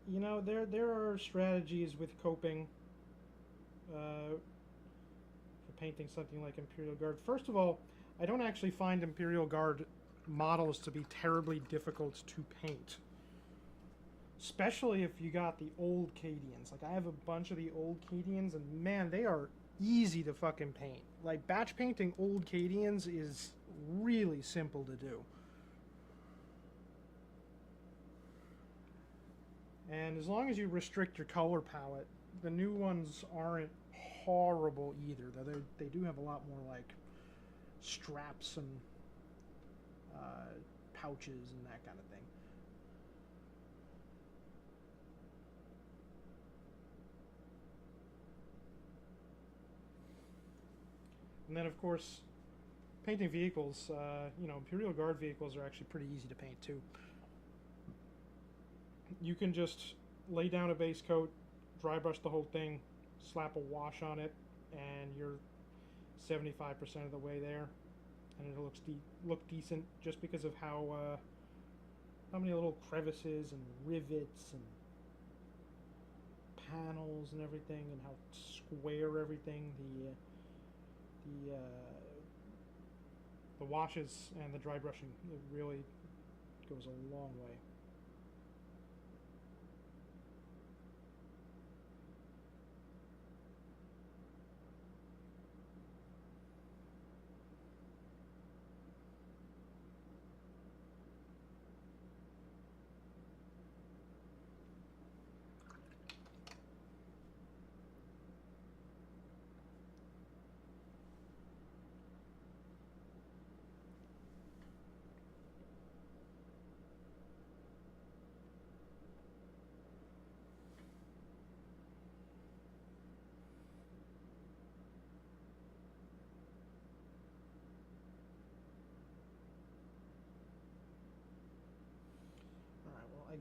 Speaker 1: You know, there are strategies with coping for painting something like Imperial Guard. First of all, I don't actually find Imperial Guard models to be terribly difficult to paint. Especially if you got the old Cadians. Like, I have a bunch of the old Cadians, and man, they are easy to fucking paint. Like, batch painting old Cadians is really simple to do. And as long as you restrict your color palette, the new ones aren't horrible either. Though they do have a lot more like straps and pouches and that kind of thing. And then, of course, painting vehicles. You know, Imperial Guard vehicles are actually pretty easy to paint too. You can just lay down a base coat, dry brush the whole thing, slap a wash on it, and you're 75% of the way there, and it looks look decent just because of how many little crevices and rivets and panels and everything, and how square everything the washes and the dry brushing, it really goes a long way.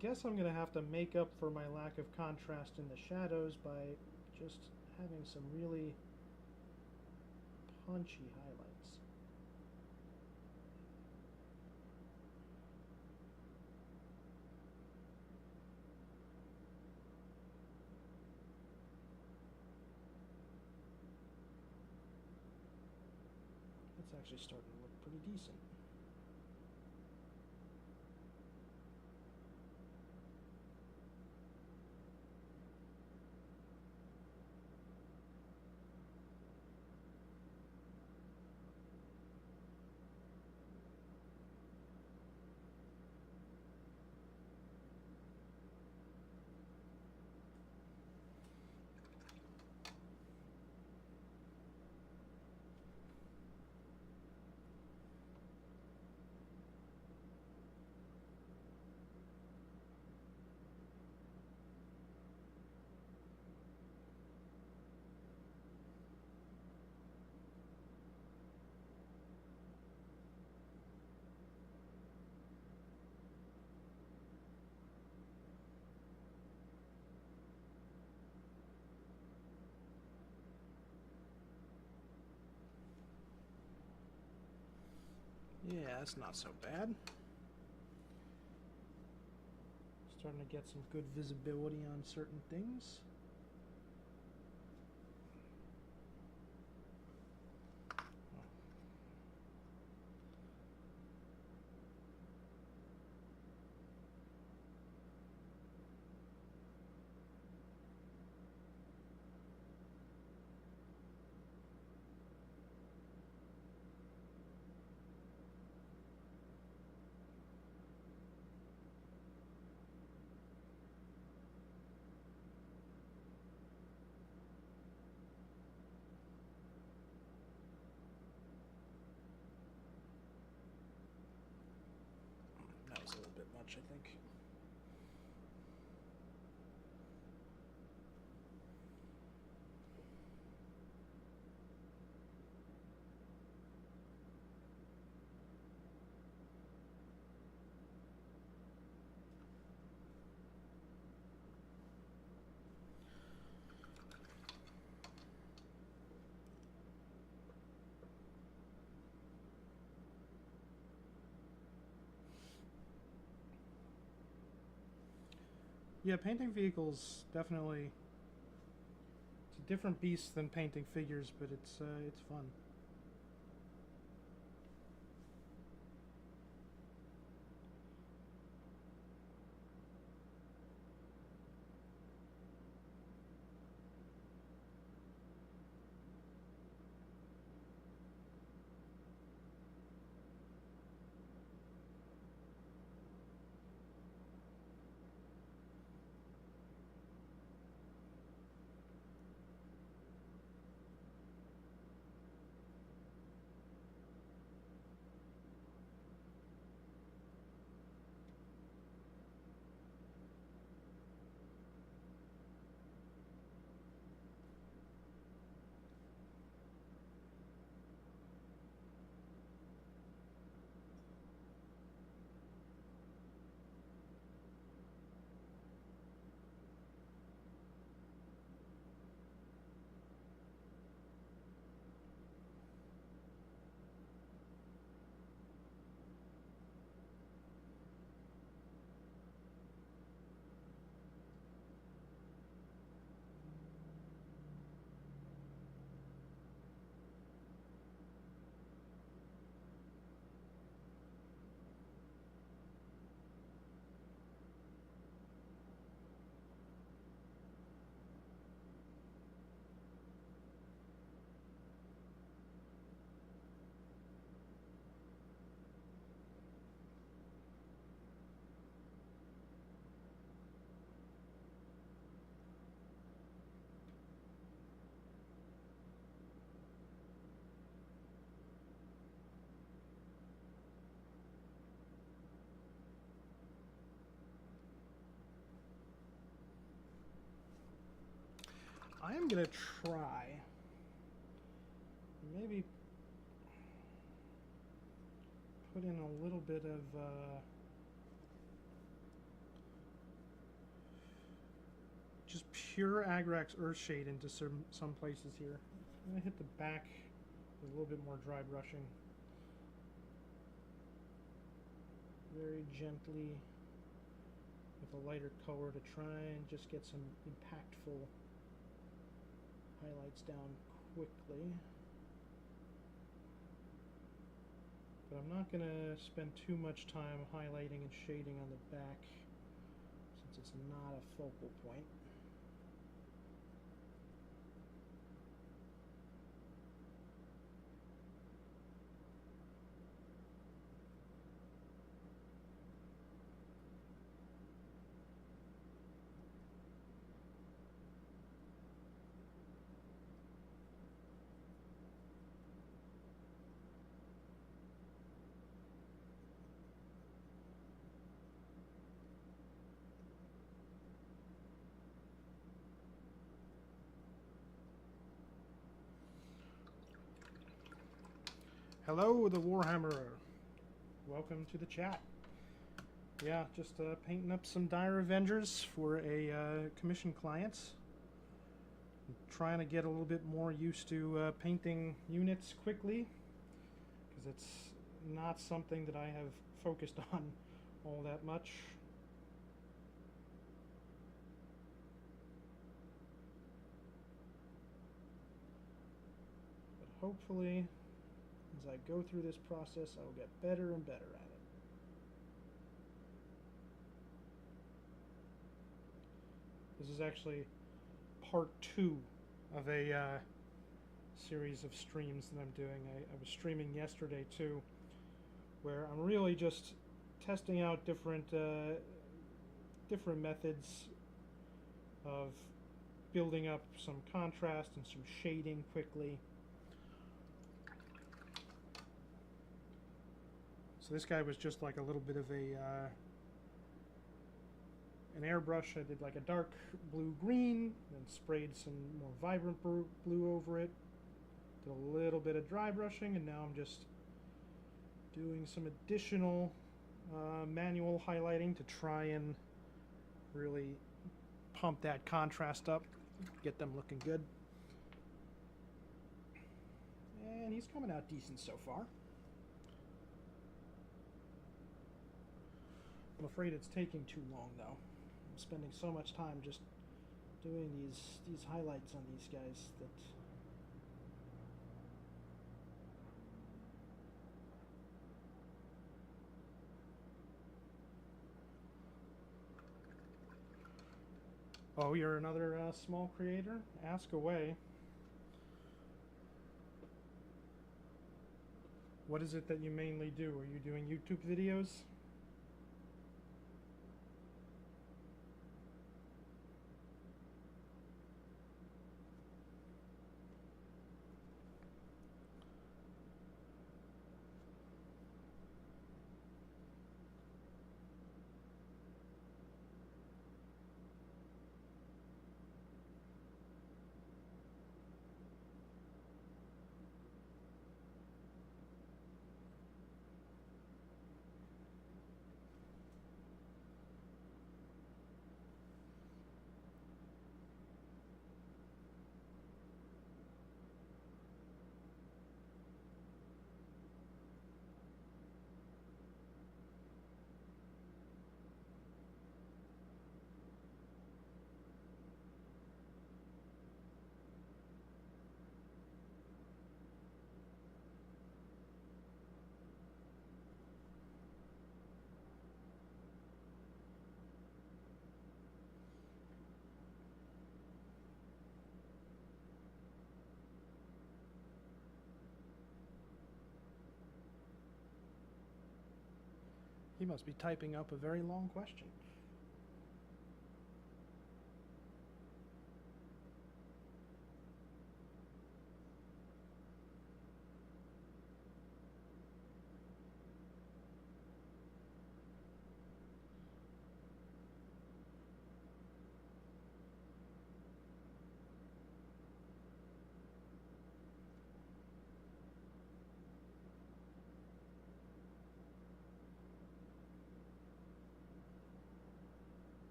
Speaker 1: guess I'm going to have to make up for my lack of contrast in the shadows by just having some really punchy highlights. It's actually starting to look pretty decent. Yeah, that's not so bad. Starting to get some good visibility on certain things. That was a little bit much, I think. Yeah, painting vehicles definitely, it's a different beast than painting figures, but it's fun. I am gonna try, maybe put in a little bit of pure Agrax Earthshade into some places here. I'm going to hit the back with a little bit more dry brushing. Very gently with a lighter color to try and just get some impactful highlights down quickly. But I'm not going to spend too much time highlighting and shading on the back since it's not a focal point. Hello, the Warhammerer. Welcome to the chat. Yeah, just painting up some Dire Avengers for a commission client. I'm trying to get a little bit more used to painting units quickly, because it's not something that I have focused on all that much. But hopefully, as I go through this process, I will get better and better at it. This is actually part 2 of a series of streams that I'm doing. I was streaming yesterday too, where I'm really just testing out different methods of building up some contrast and some shading quickly. So this guy was just like a little bit of an airbrush. I did like a dark blue-green, then sprayed some more vibrant blue over it. Did a little bit of dry brushing, and now I'm just doing some additional manual highlighting to try and really pump that contrast up, get them looking good. And he's coming out decent so far. I'm afraid it's taking too long though. I'm spending so much time just doing these highlights on these guys that Oh, you're another small creator? Ask away. What is it that you mainly do? Are you doing YouTube videos? He must be typing up a very long question.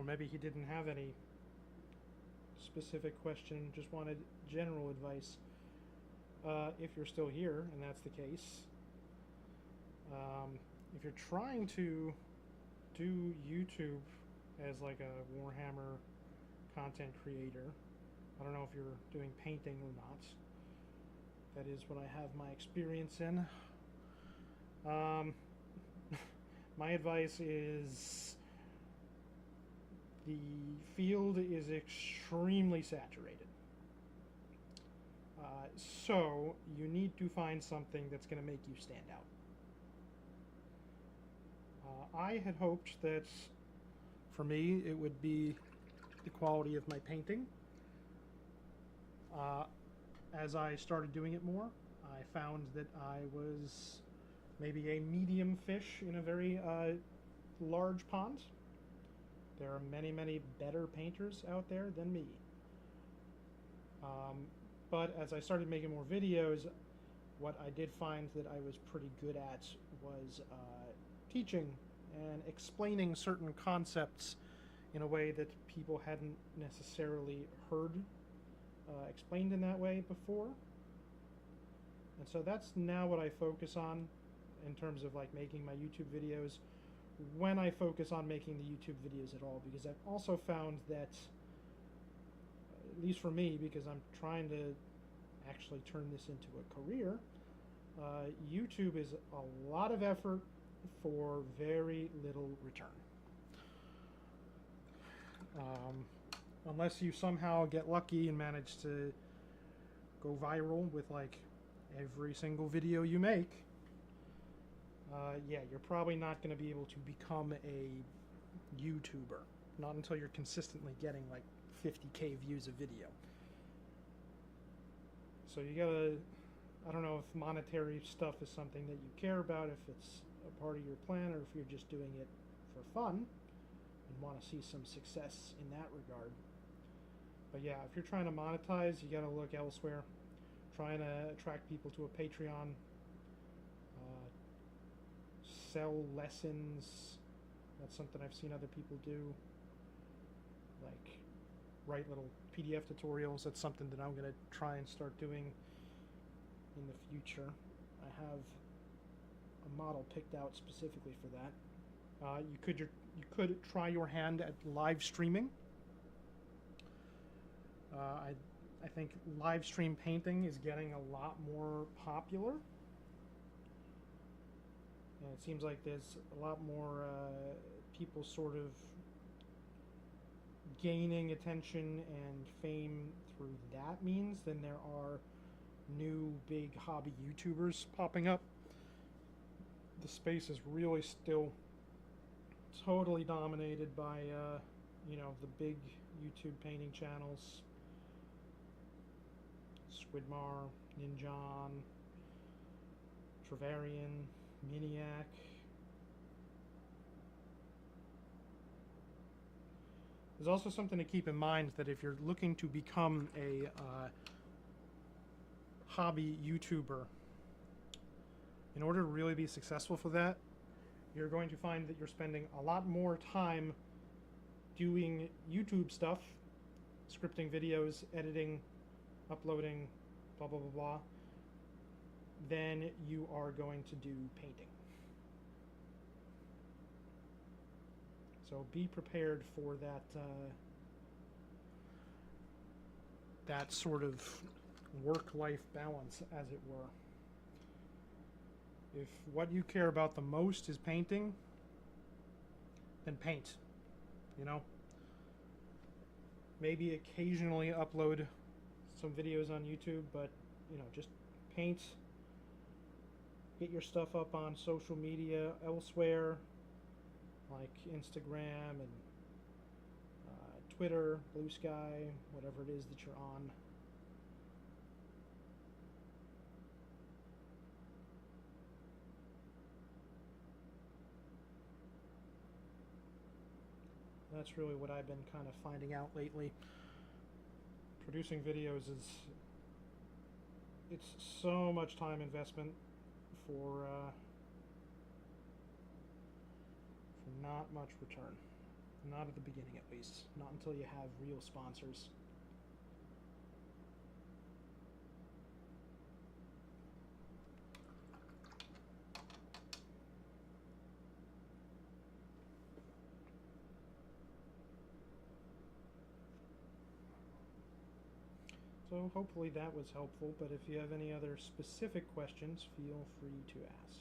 Speaker 1: Or maybe he didn't have any specific question, just wanted general advice. If you're still here, and that's the case, if you're trying to do YouTube as like a Warhammer content creator, I don't know if you're doing painting or not. That is what I have my experience in. My advice is the field is extremely saturated. So you need to find something that's going to make you stand out. I had hoped that for me it would be the quality of my painting. As I started doing it more, I found that I was maybe a medium fish in a very large pond. There are many, many better painters out there than me. But as I started making more videos, what I did find that I was pretty good at was teaching and explaining certain concepts in a way that people hadn't necessarily heard explained in that way before. And so that's now what I focus on in terms of like making my YouTube videos, when I focus on making the YouTube videos at all, because I've also found that, at least for me, because I'm trying to actually turn this into a career, YouTube is a lot of effort for very little return. Unless you somehow get lucky and manage to go viral with like every single video you make, yeah, you're probably not going to be able to become a YouTuber. Not until you're consistently getting like 50K views a video. So you gotta, I don't know if monetary stuff is something that you care about, if it's a part of your plan, or if you're just doing it for fun and want to see some success in that regard. But yeah, if you're trying to monetize, you gotta look elsewhere. Trying to attract people to a Patreon, sell lessons. That's something I've seen other people do. Like write little PDF tutorials. That's something that I'm gonna try and start doing in the future. I have a model picked out specifically for that. You could try your hand at live streaming. I think live stream painting is getting a lot more popular. And it seems like there's a lot more people sort of gaining attention and fame through that means than there are new big hobby YouTubers popping up. The space is really still totally dominated by you know, the big YouTube painting channels. Squidmar, Ninjon, Travarian, Miniac. There's also something to keep in mind, that if you're looking to become a hobby YouTuber, in order to really be successful for that, you're going to find that you're spending a lot more time doing YouTube stuff, scripting videos, editing, uploading, blah, blah, blah, blah, than you are going to do painting. So be prepared for that that sort of work-life balance, as it were. If what you care about the most is painting, then paint, you know? Maybe occasionally upload some videos on YouTube, but, you know, just paint. Get your stuff up on social media elsewhere, like Instagram and Twitter, Blue Sky, whatever it is that you're on. That's really what I've been kind of finding out lately. Producing videos it's so much time investment for not much return. Not at the beginning, at least. Not until you have real sponsors. So hopefully that was helpful, but if you have any other specific questions, feel free to ask.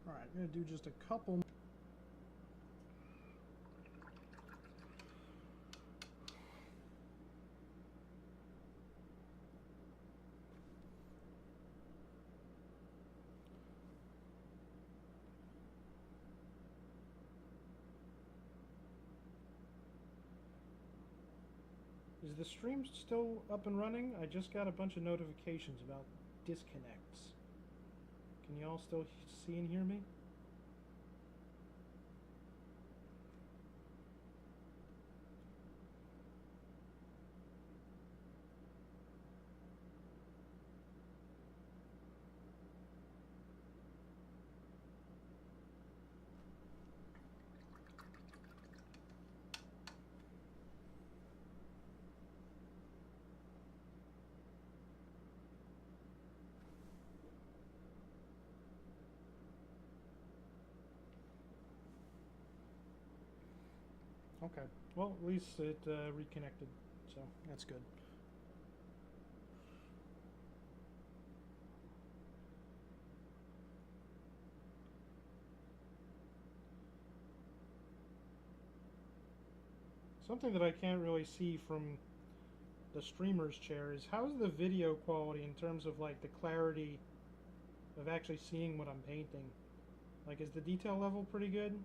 Speaker 1: Alright, I'm going to do just a couple. Is the stream still up and running? I just got a bunch of notifications about disconnects. Can you all still see and hear me? Okay. Well, at least it reconnected, so that's good. Something that I can't really see from the streamer's chair is how's the video quality in terms of like the clarity of actually seeing what I'm painting? Like, is the detail level pretty good?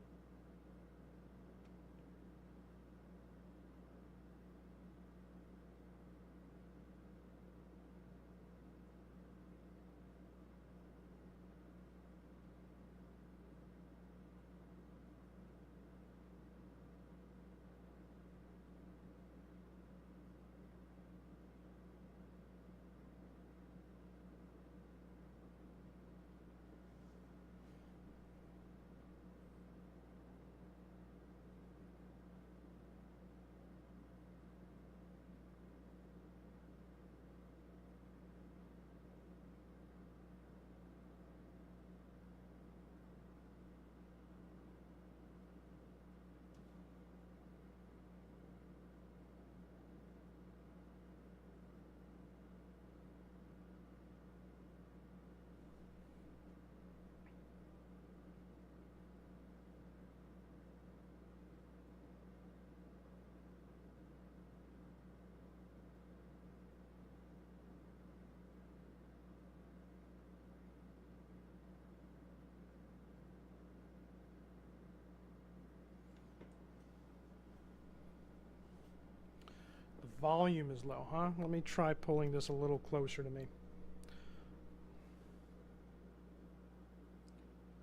Speaker 1: The volume is low, huh? Let me try pulling this a little closer to me.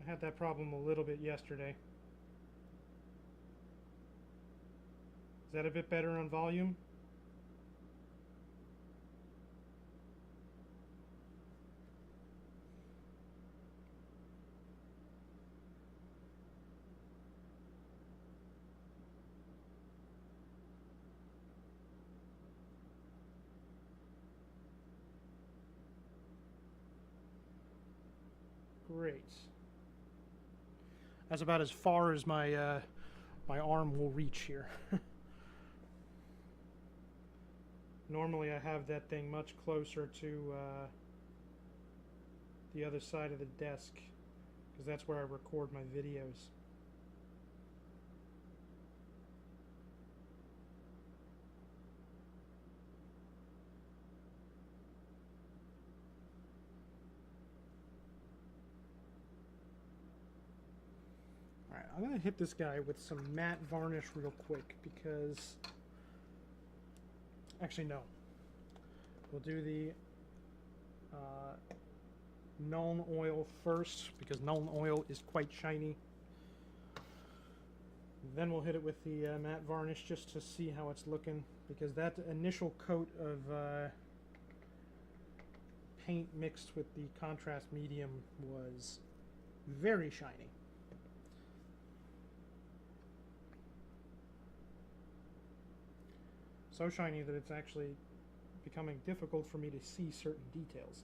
Speaker 1: I had that problem a little bit yesterday. Is that a bit better on volume? Great. That's about as far as my my arm will reach here. Normally I have that thing much closer to the other side of the desk, because that's where I record my videos. Alright, I'm going to hit this guy with some matte varnish real quick, because... Actually, no. We'll do the Nuln Oil first, because Nuln Oil is quite shiny. Then we'll hit it with the matte varnish just to see how it's looking, because that initial coat of paint mixed with the contrast medium was very shiny. So shiny that it's actually becoming difficult for me to see certain details.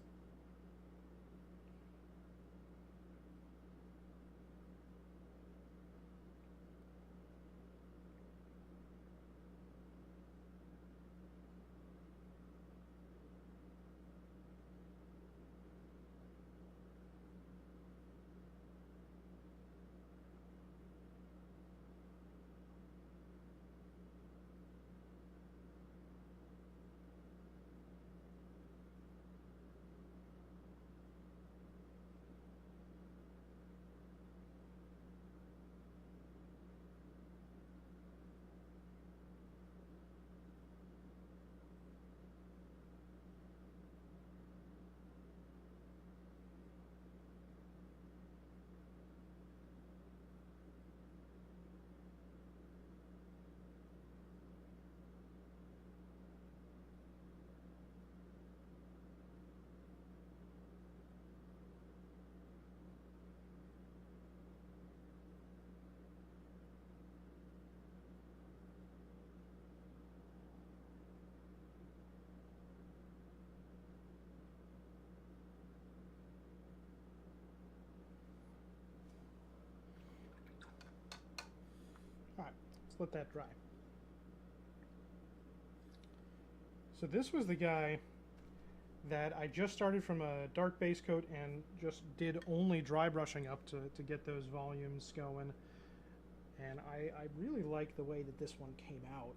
Speaker 1: Alright, let's let that dry. So this was the guy that I just started from a dark base coat and just did only dry brushing up to get those volumes going. And I really like the way that this one came out.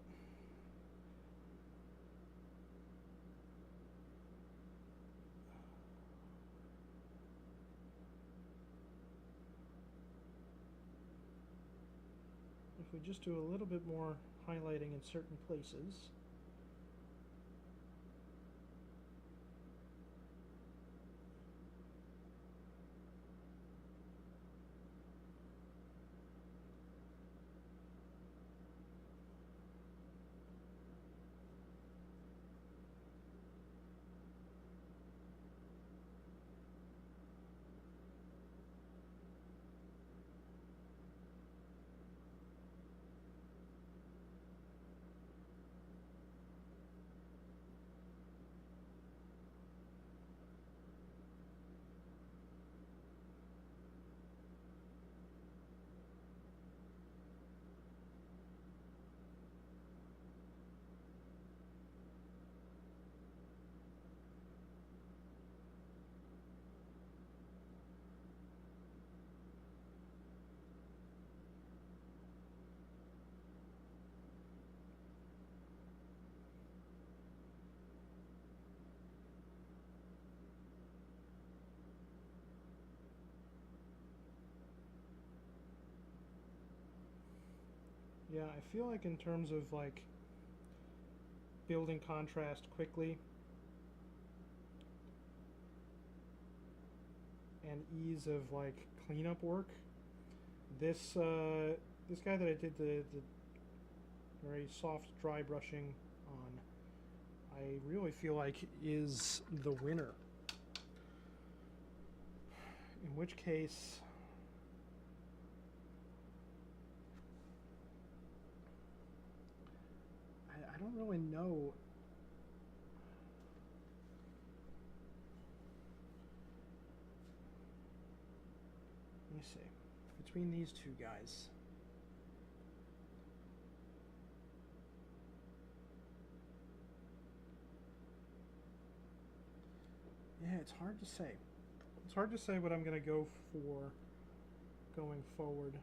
Speaker 1: If we just do a little bit more highlighting in certain places. Yeah, I feel like in terms of like building contrast quickly and ease of like cleanup work, this this guy that I did the very soft dry brushing on, I really feel like is the winner. In which case, I don't really know. Let me see. Between these two guys, hard to say. It's hard to say what I'm going to go for going forward.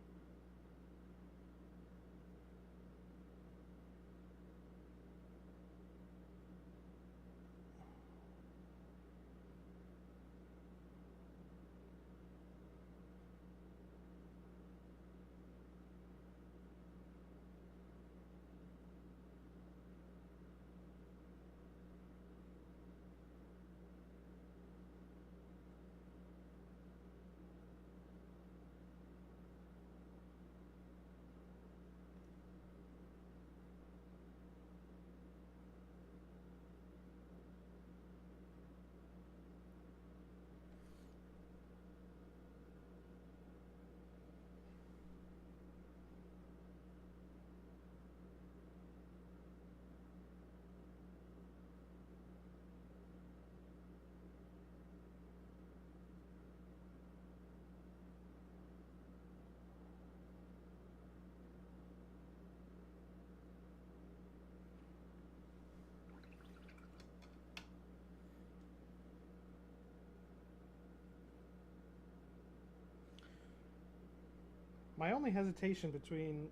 Speaker 1: My only hesitation between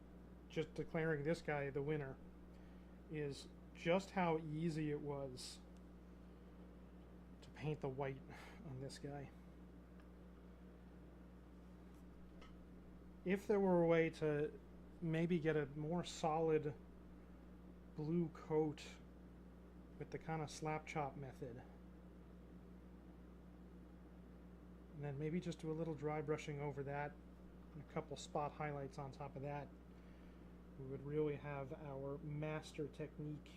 Speaker 1: just declaring this guy the winner is just how easy it was to paint the white on this guy. If there were a way to maybe get a more solid blue coat with the kind of slap chop method, and then maybe just do a little dry brushing over that and a couple spot highlights on top of that, we would really have our master technique.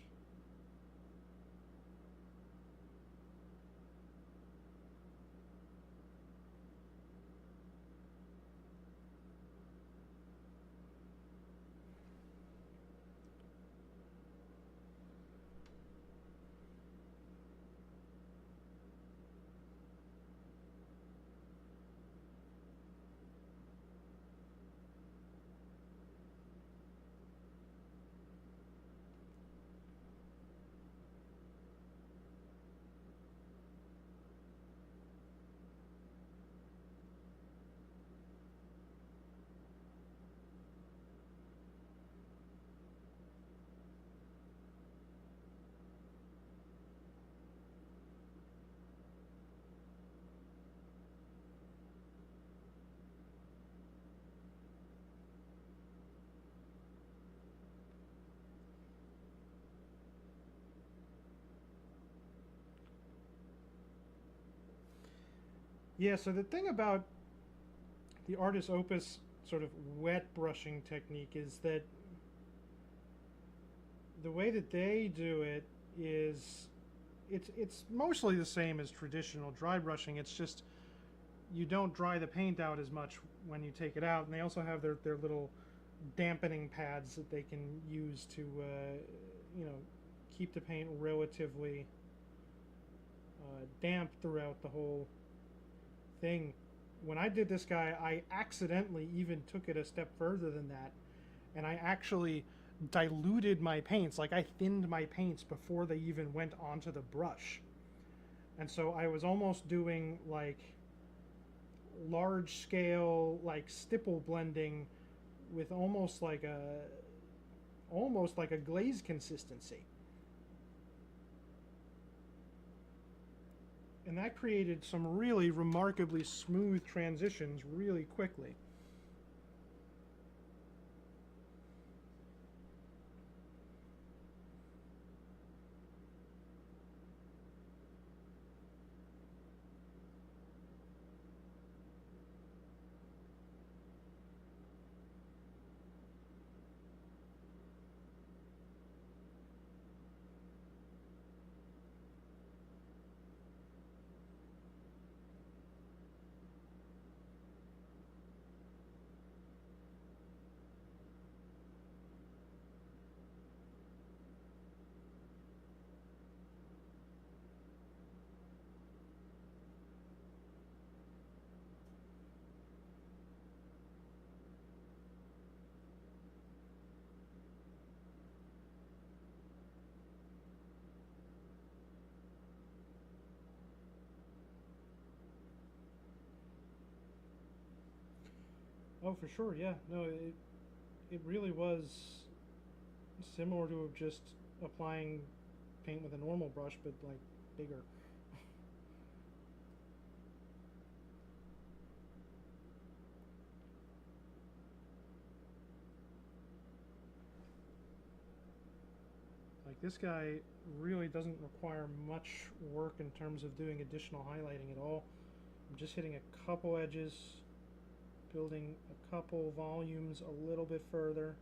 Speaker 1: Yeah, so the thing about the Artis Opus sort of wet brushing technique is that the way that they do it is it's mostly the same as traditional dry brushing. It's just you don't dry the paint out as much when you take it out, and they also have their little dampening pads that they can use to you know, keep the paint relatively damp throughout the whole thing. When I did this guy, I accidentally even took it a step further than that, and I actually diluted my paints. Like, I thinned my paints before they even went onto the brush. And so I was almost doing like large scale like stipple blending with almost like a glaze consistency. And that created some really remarkably smooth transitions really quickly. Oh, for sure, yeah. No, it really was similar to just applying paint with a normal brush, but like bigger. Like this guy really doesn't require much work in terms of doing additional highlighting at all. I'm just hitting a couple edges, building a couple volumes a little bit further,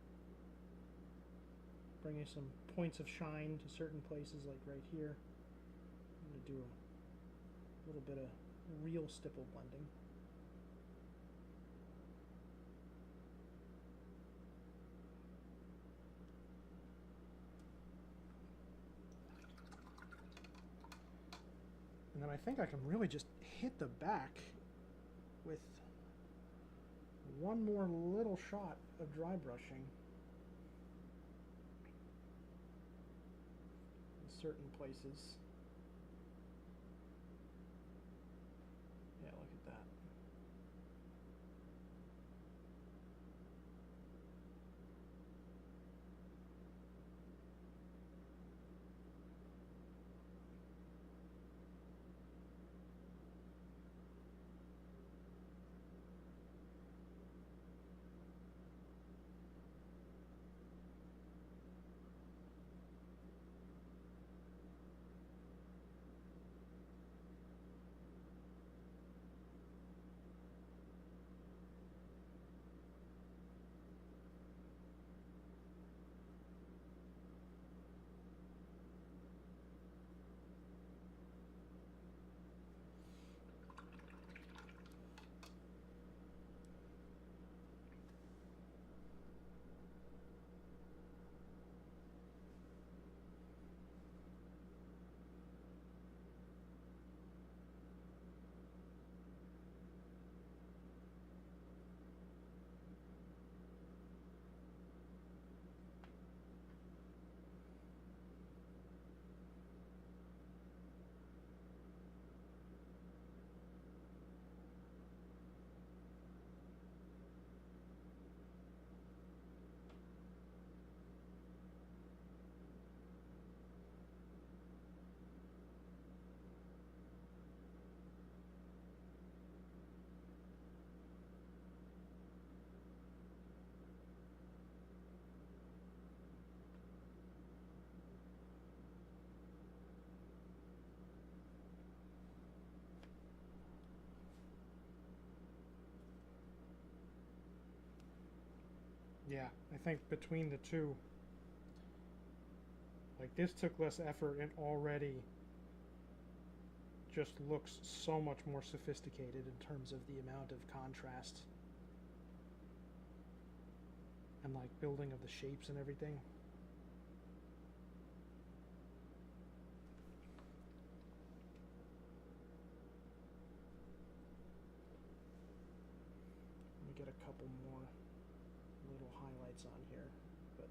Speaker 1: bringing some points of shine to certain places like right here. I'm going to do a little bit of real stipple blending. And then I think I can really just hit the back with one more little shot of dry brushing in certain places. Yeah, look at that. Yeah, I think between the two, like this took less effort and already just looks so much more sophisticated in terms of the amount of contrast and like building of the shapes and everything. Let me get a couple more little highlights on here, but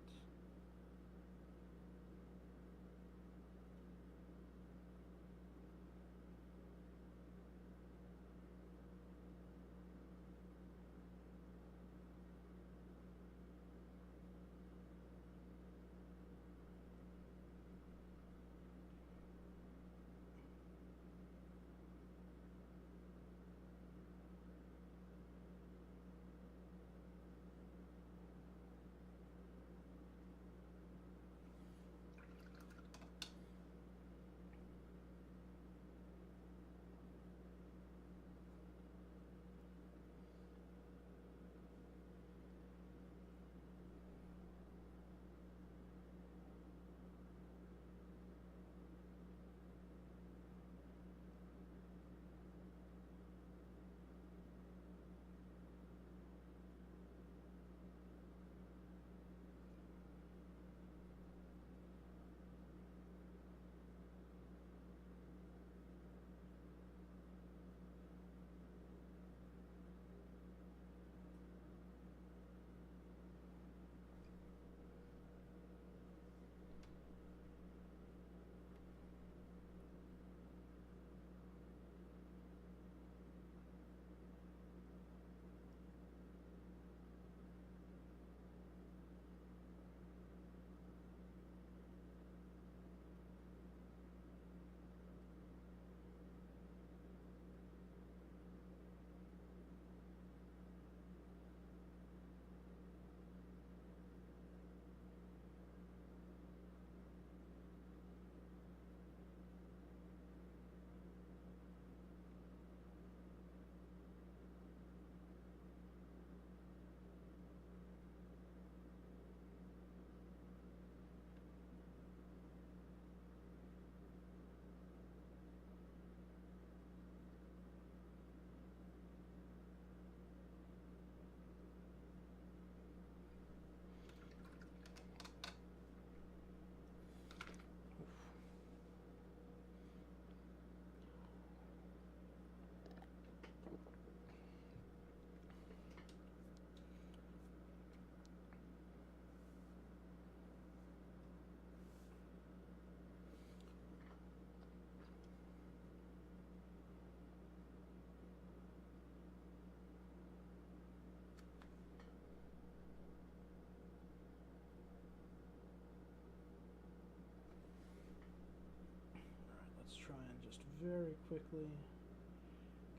Speaker 2: very quickly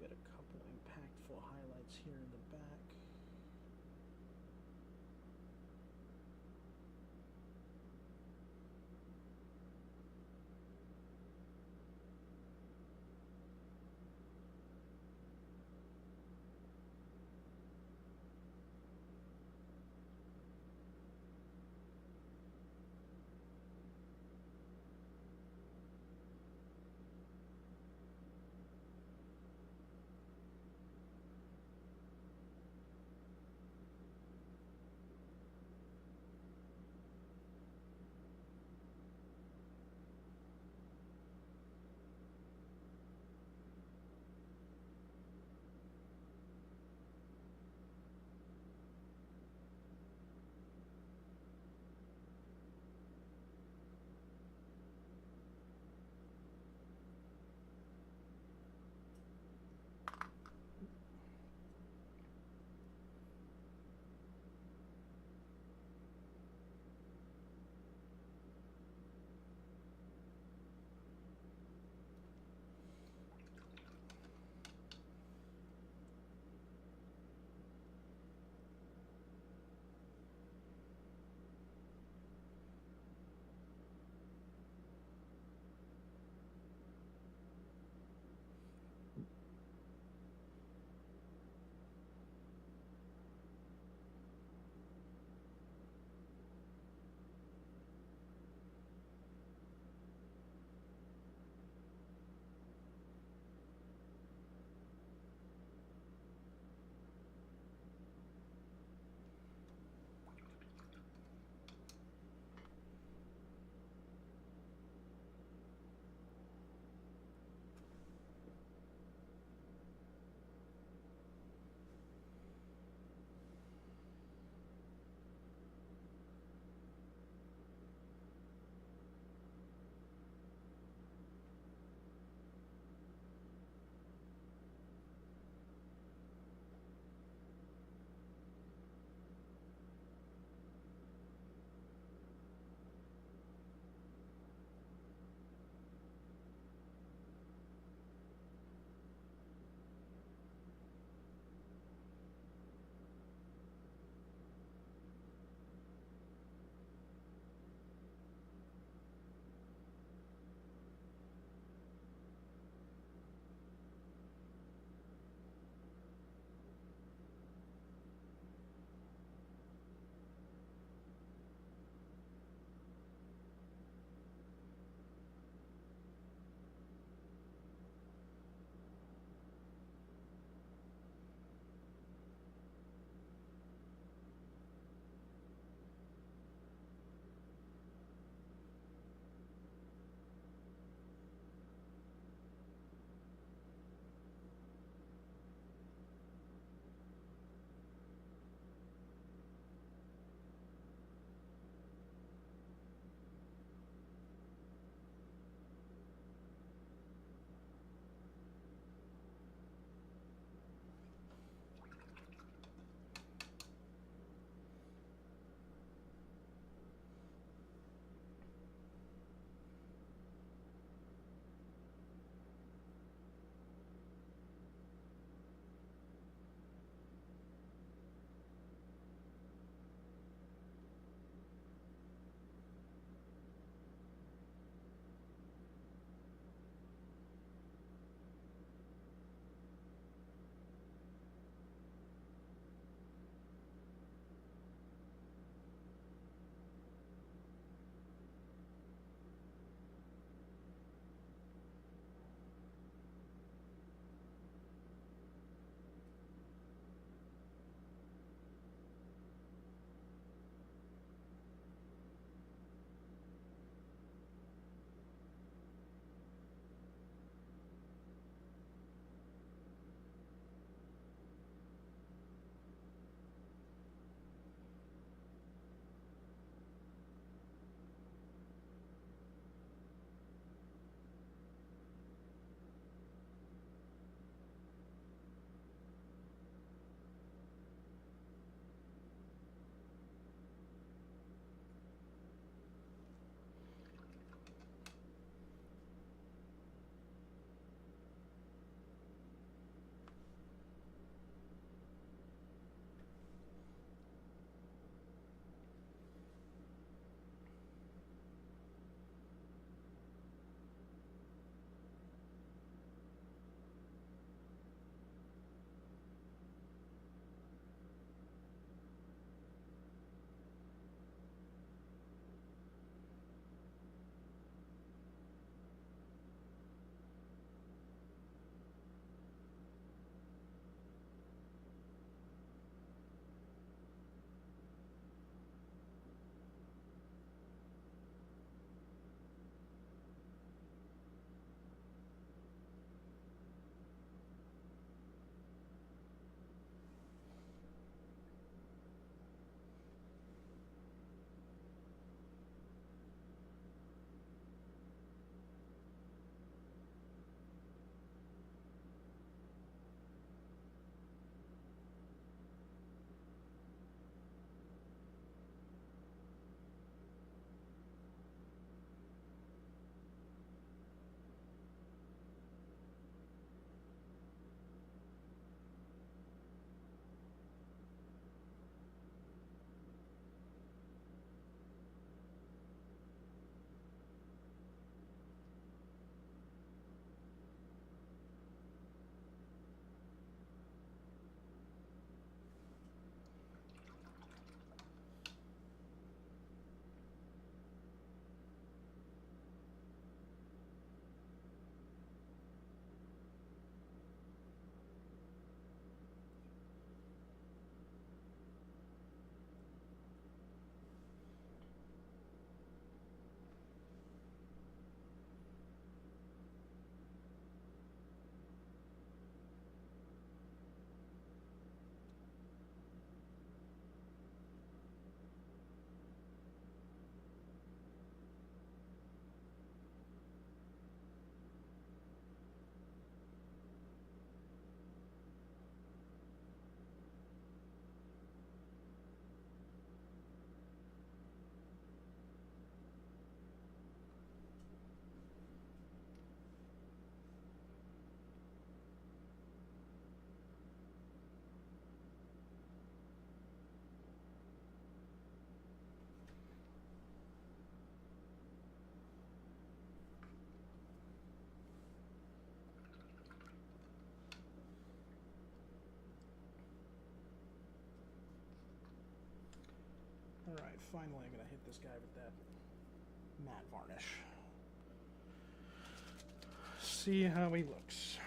Speaker 2: get a couple impactful highlights here in the back.
Speaker 1: finally I'm going to hit this guy with that matte varnish. See how he looks.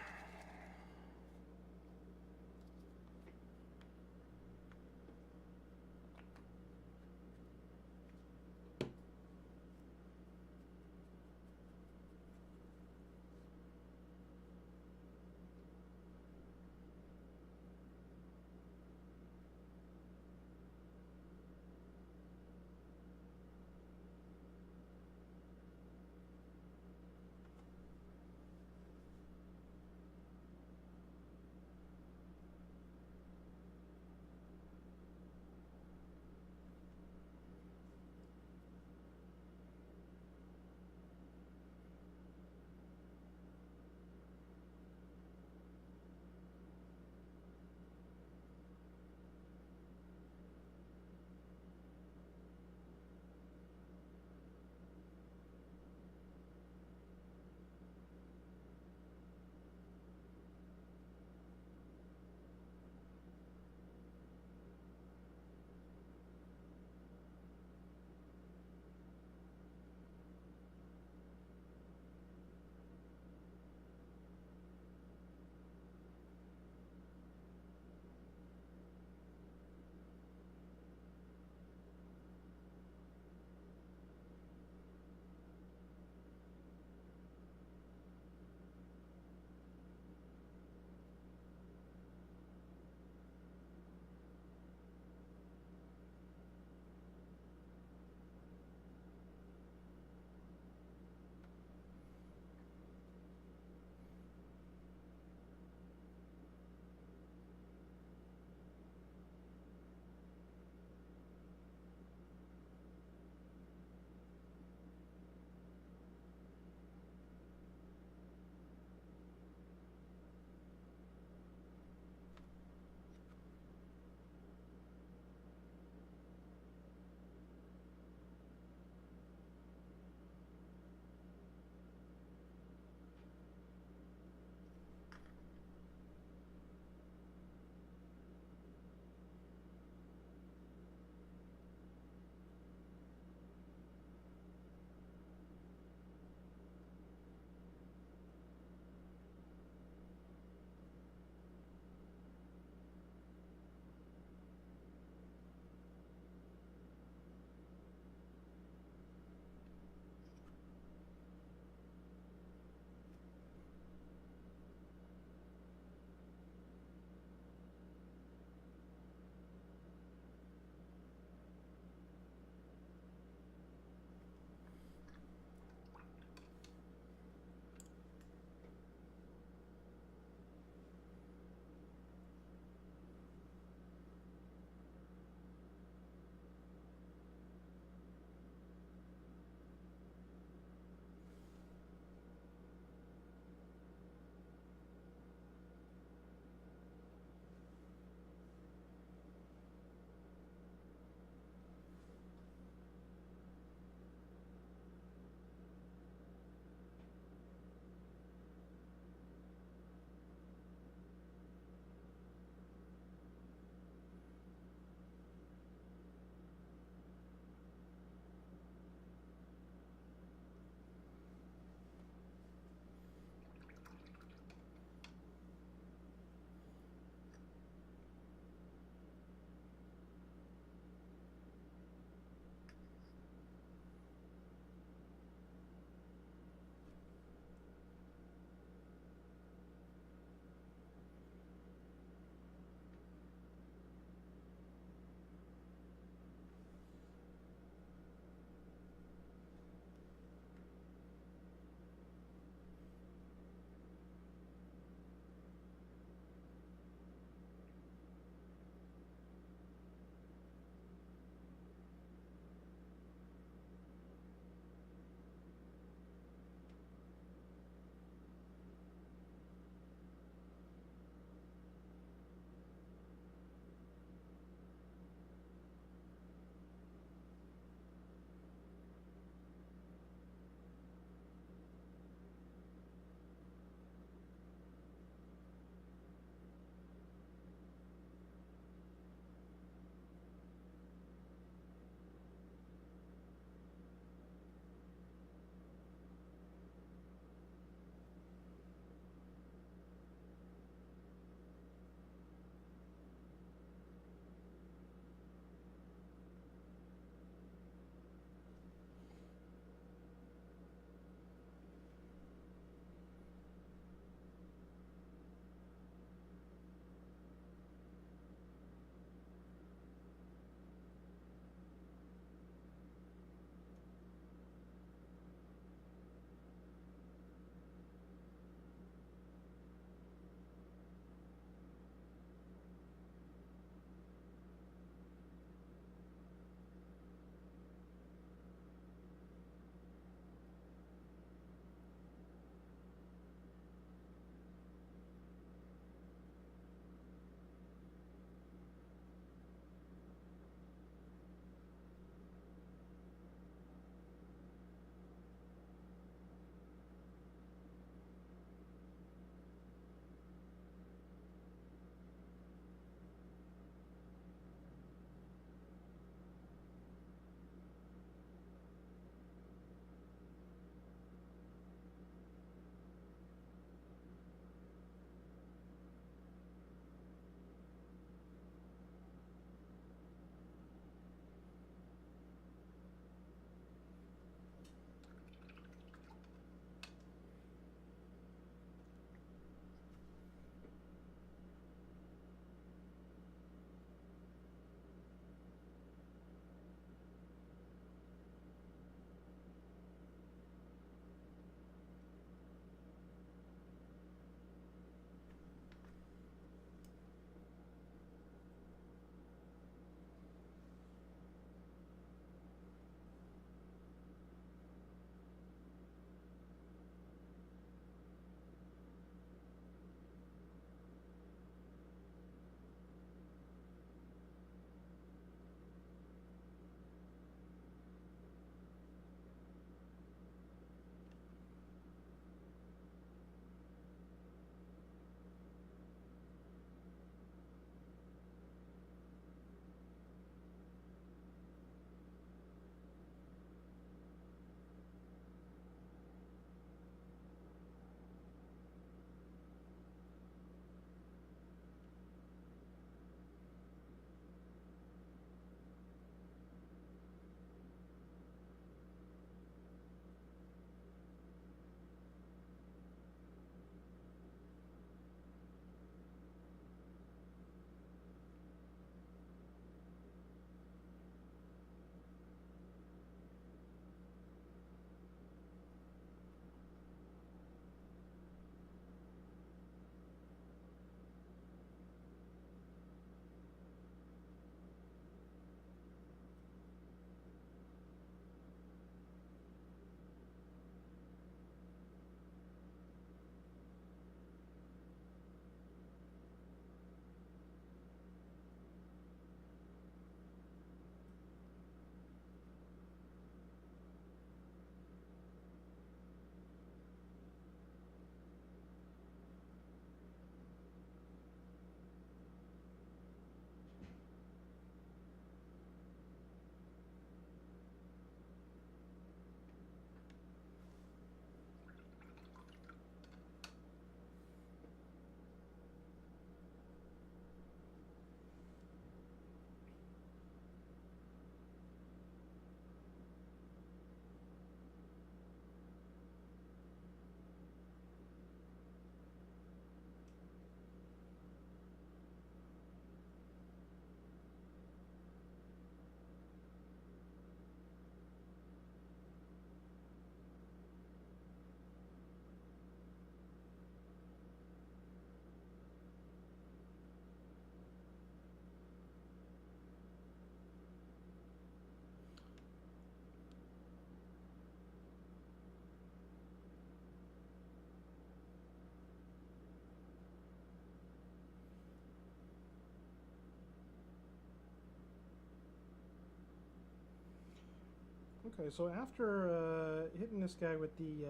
Speaker 2: Okay, so after hitting this guy with the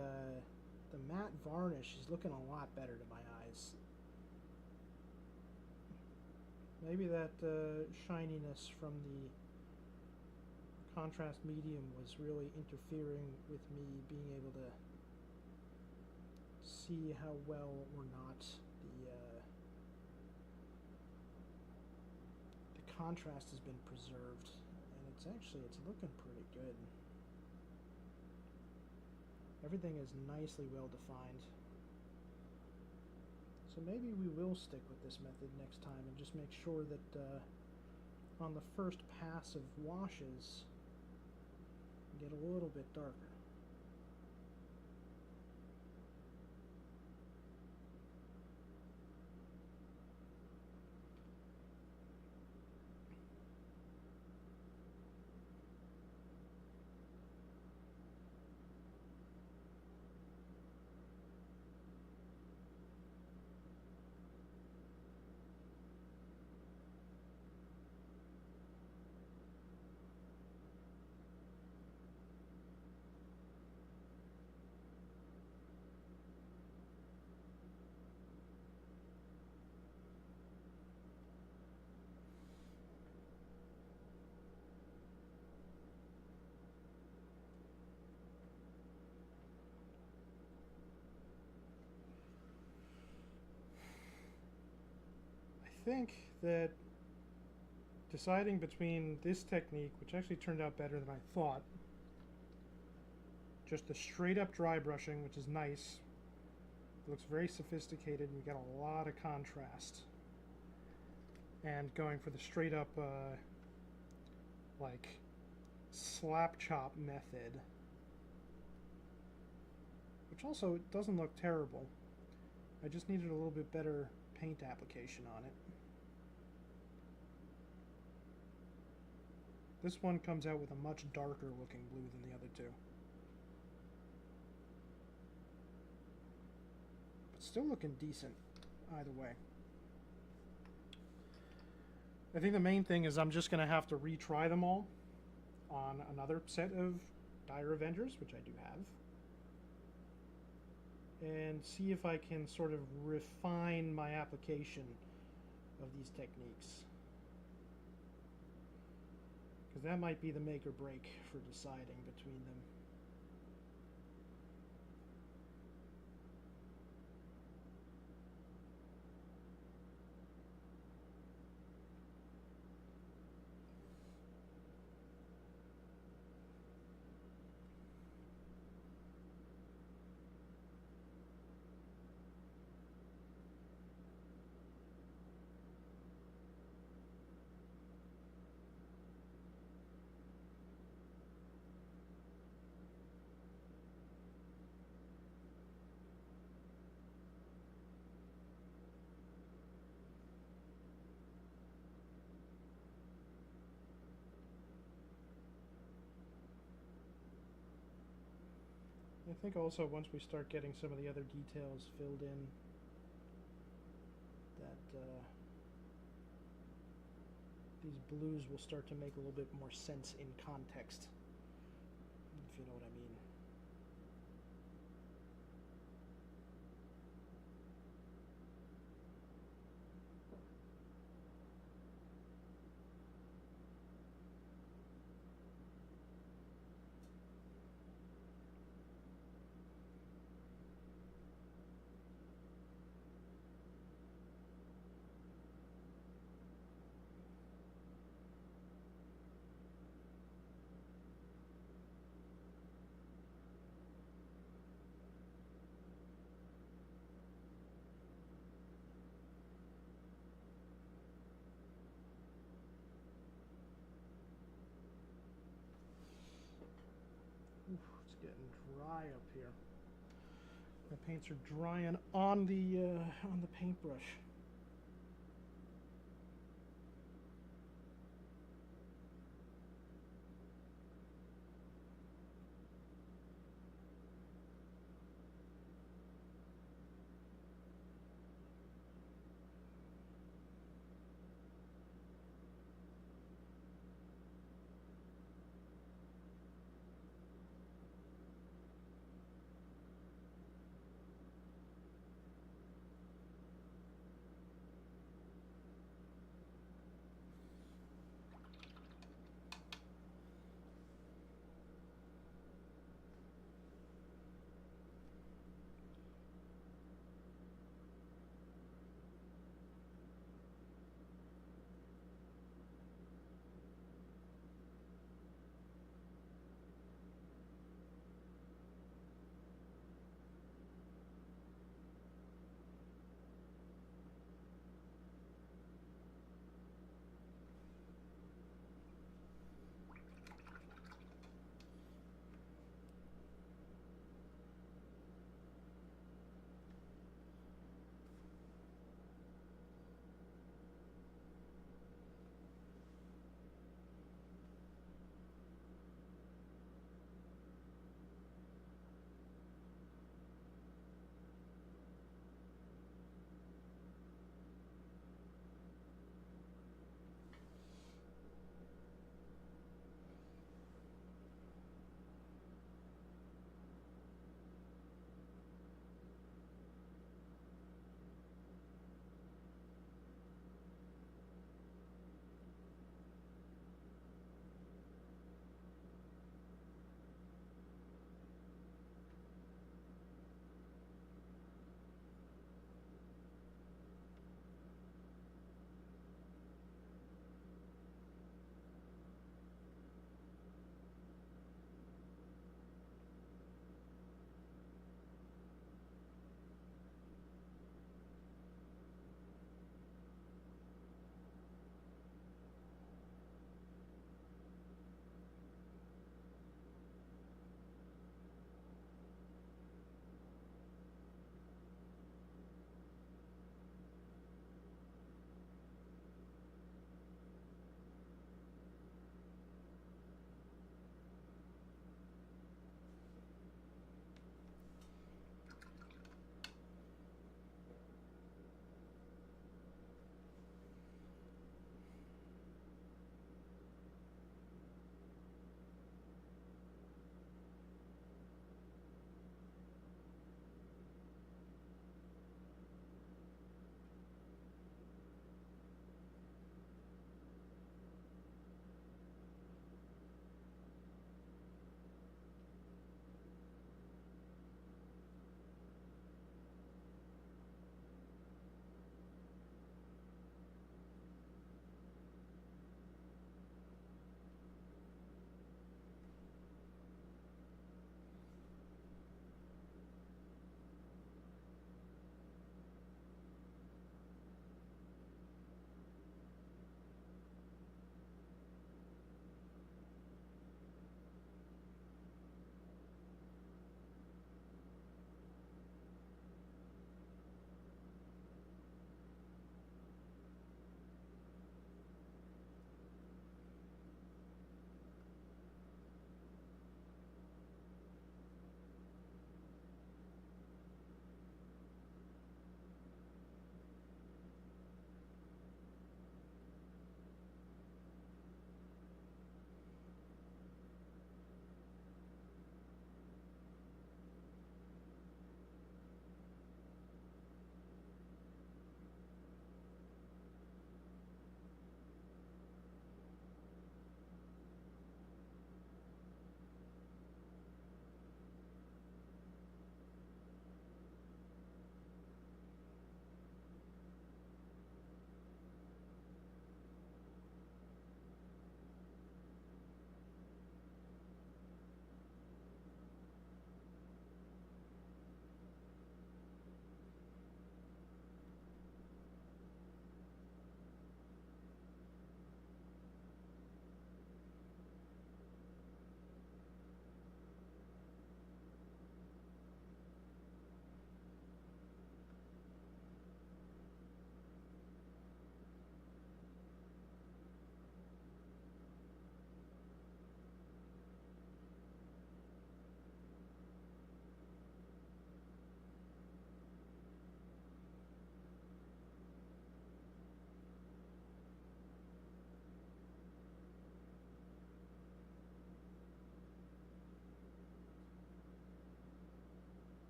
Speaker 2: matte varnish, he's looking a lot better to my eyes. Maybe that shininess from the contrast medium was really interfering with me being able to see how well or not the contrast has been preserved, and it's looking pretty good. Everything is nicely well defined. So maybe we will stick with this method next time and just make sure that on the first pass of washes, we get a little bit darker.
Speaker 1: I think that deciding between this technique, which actually turned out better than I thought, just the straight up dry brushing, which is nice, it looks very sophisticated and you get a lot of contrast, and going for the straight up like slap chop method, which also doesn't look terrible. I just needed a little bit better paint application on it. This one comes out with a much darker looking blue than the other two. But still looking decent either way. I think the main thing is I'm just going to have to retry them all on another set of Dire Avengers, which I do have, and see if I can sort of refine my application of these techniques. Because that might be the make or break for deciding between them. I think also once we start getting some of the other details filled in, that these blues will start to make a little bit more sense in context, if you know what I mean. Oof, it's getting dry up here. My paints are drying on the paintbrush.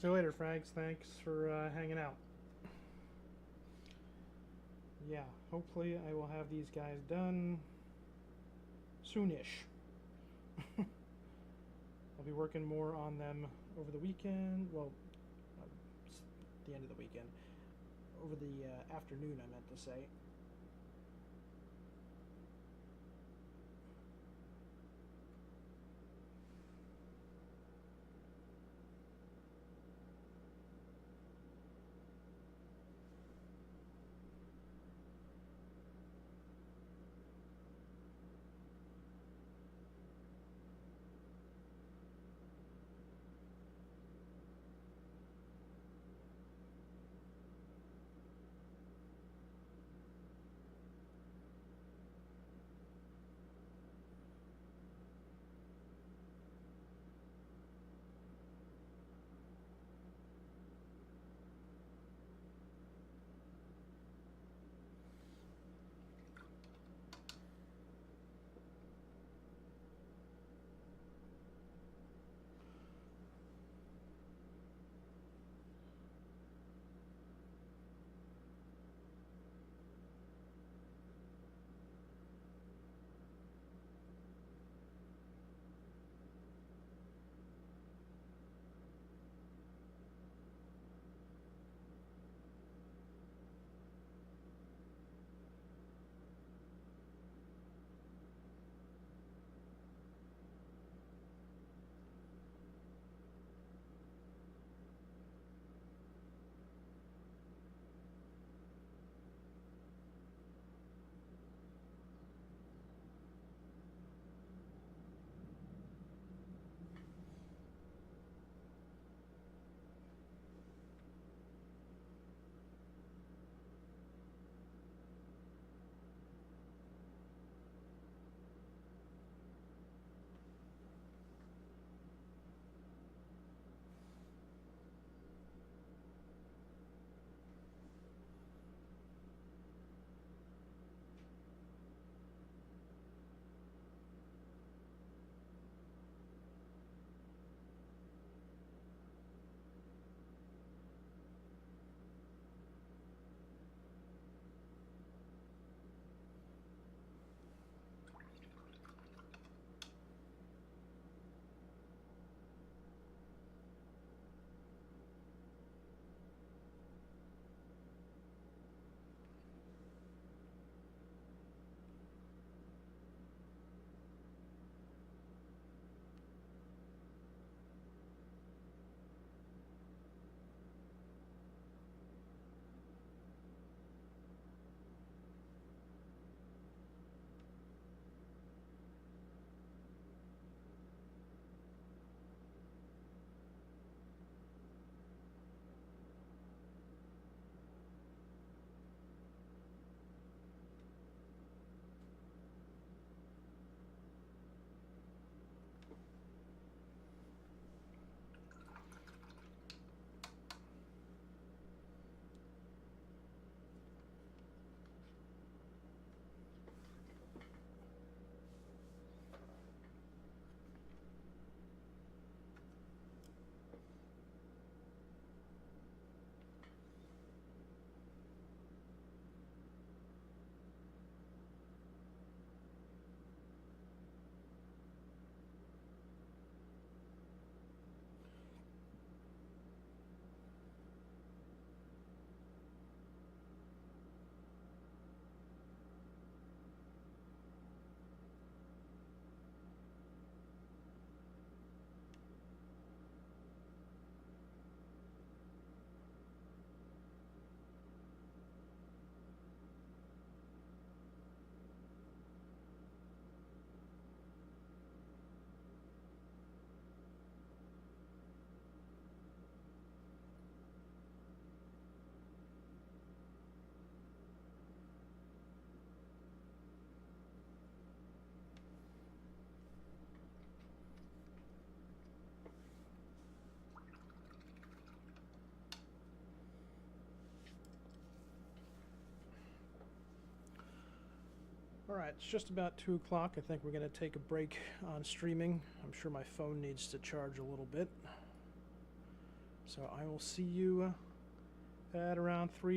Speaker 1: See you later, Franks. Thanks for hanging out. Yeah, hopefully I will have these guys done soonish. I'll be working more on them over the weekend. Well, the end of the weekend. Over the afternoon, I meant to say. Alright, it's just about 2 o'clock. I think we're going to take a break on streaming. I'm sure my phone needs to charge a little bit.
Speaker 2: So I will see you at around 3